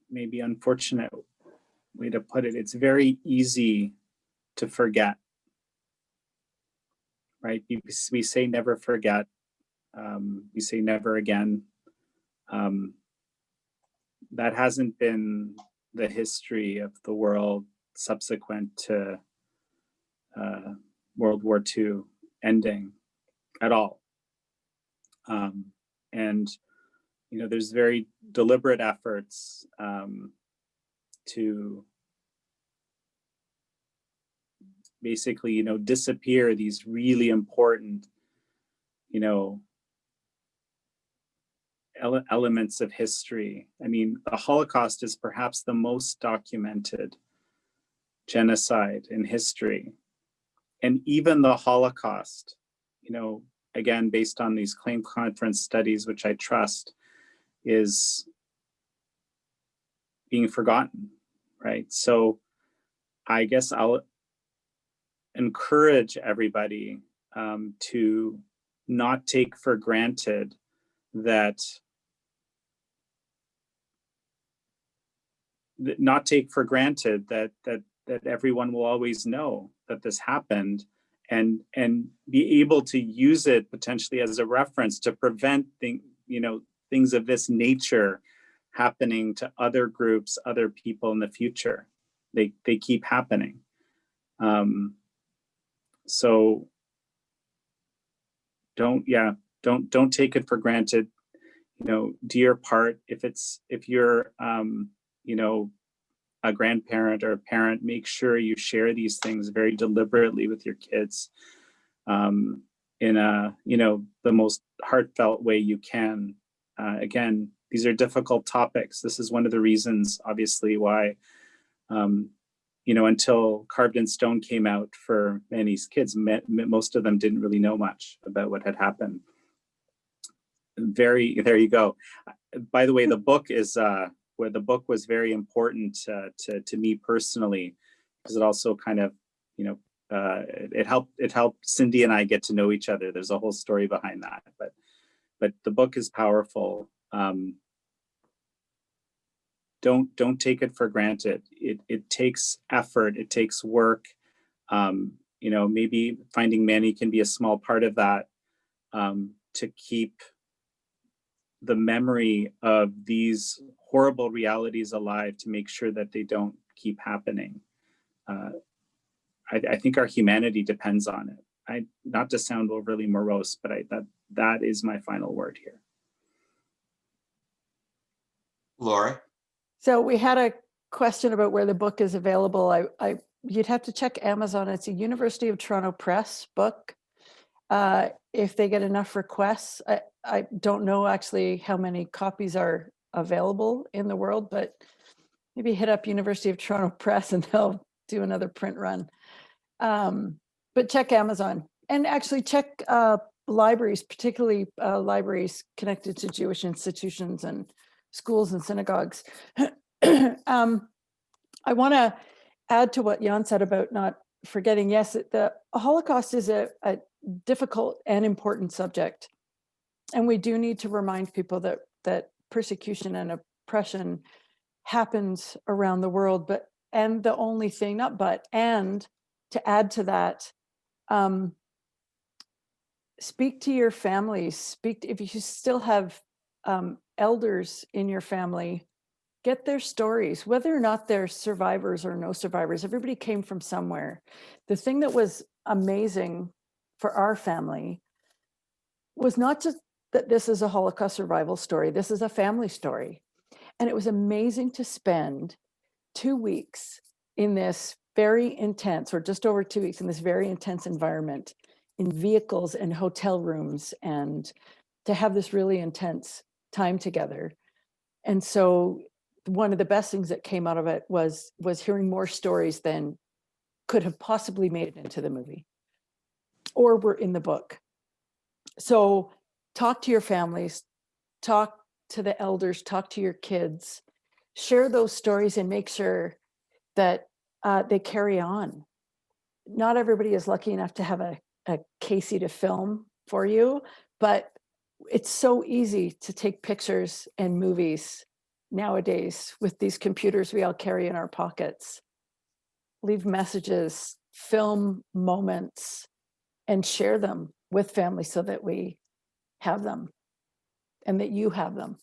maybe unfortunate way to put it. It's very easy to forget, right? We say never forget. We say never again. That hasn't been the history of the world subsequent to World War II ending at all. And, you know, there's very deliberate efforts to basically, you know, disappear these really important, you know, elements of history. I mean, the Holocaust is perhaps the most documented genocide in history. And even the Holocaust, you know, again, based on these claim conference studies, which I trust, is being forgotten, right? So I guess I'll encourage everybody to not take for granted that that everyone will always know that this happened, and be able to use it potentially as a reference to prevent things of this nature happening to other groups, other people in the future. They keep happening. So don't take it for granted. You know, do your part. If you're you know, a grandparent or a parent, make sure you share these things very deliberately with your kids in a, you know, the most heartfelt way you can. Again, these are difficult topics. This is one of the reasons, obviously, why, you know, until Carved in Stone came out for Manny's kids, most of them didn't really know much about what had happened. There you go. By the way, the book is where the book was very important to me personally, because it also kind of, you know, it helped Cindy and I get to know each other. There's a whole story behind that, but the book is powerful. Don't take it for granted. It takes effort. It takes work. You know, maybe finding Manny can be a small part of that, to keep the memory of these horrible realities alive, to make sure that they don't keep happening. I think our humanity depends on it. Not to sound overly morose, but that is my final word here. Lori? So we had a question about where the book is available. You'd have to check Amazon. It's a University of Toronto Press book. If they get enough requests, I don't know actually how many copies are available in the world, but maybe hit up University of Toronto Press and they'll do another print run. But check Amazon, and actually check libraries, particularly libraries connected to Jewish institutions and schools and synagogues. I want to add to what Jan said about not forgetting. Yes, the Holocaust is a difficult and important subject. And we do need to remind people that persecution and oppression happens around the world, and to add to that, speak to your families, if you still have elders in your family, get their stories, whether or not they're survivors or no survivors. Everybody came from somewhere. The thing that was amazing for our family was not just that this is a Holocaust survival story, this is a family story. And it was amazing to spend 2 weeks in this very intense, or just over 2 weeks in this very intense environment, in vehicles and hotel rooms, and to have this really intense time together. And so one of the best things that came out of it was hearing more stories than could have possibly made it into the movie or were in the book. So talk to your families, talk to the elders, talk to your kids, share those stories, and make sure that they carry on. Not everybody is lucky enough to have a Casey to film for you, but it's so easy to take pictures and movies nowadays with these computers we all carry in our pockets. Leave messages, film moments, and share them with family so that we have them and that you have them.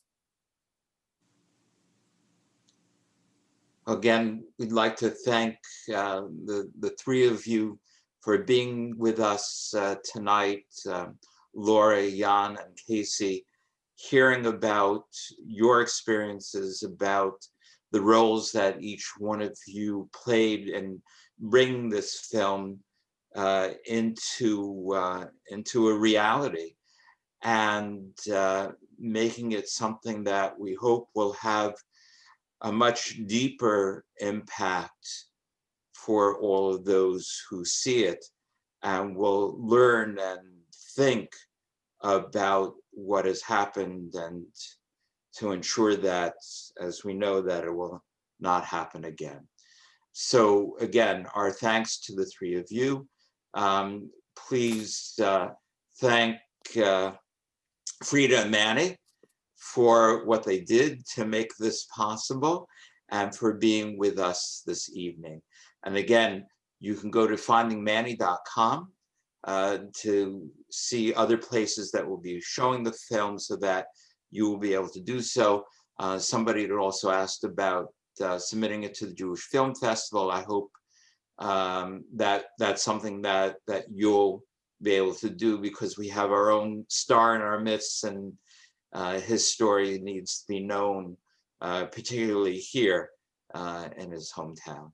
Again, we'd like to thank the three of you for being with us tonight, Laura, Jan, and Casey, hearing about your experiences, about the roles that each one of you played, and bring this film into a reality, and making it something that we hope will have a much deeper impact for all of those who see it, and will learn and think about what has happened, and to ensure that, as we know, that it will not happen again. So again, our thanks to the three of you. Please thank Frida and Manny for what they did to make this possible, and for being with us this evening. And again, you can go to findingmanny.com to see other places that will be showing the film, so that you will be able to do so. Somebody had also asked about submitting it to the Jewish Film Festival. I hope that that's something that you'll be able to do, because we have our own star in our midst, and his story needs to be known, particularly here in his hometown.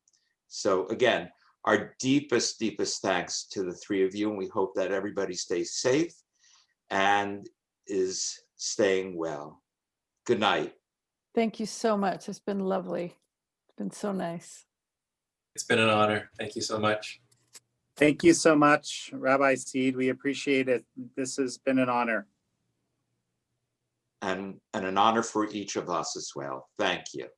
So again, our deepest, deepest thanks to the three of you, and we hope that everybody stays safe and is staying well. Good night. Thank you so much. It's been lovely. It's been so nice. It's been an honor. Thank you so much. Thank you so much, Rabbi Seed. We appreciate it. This has been an honor. And an honor for each of us as well. Thank you.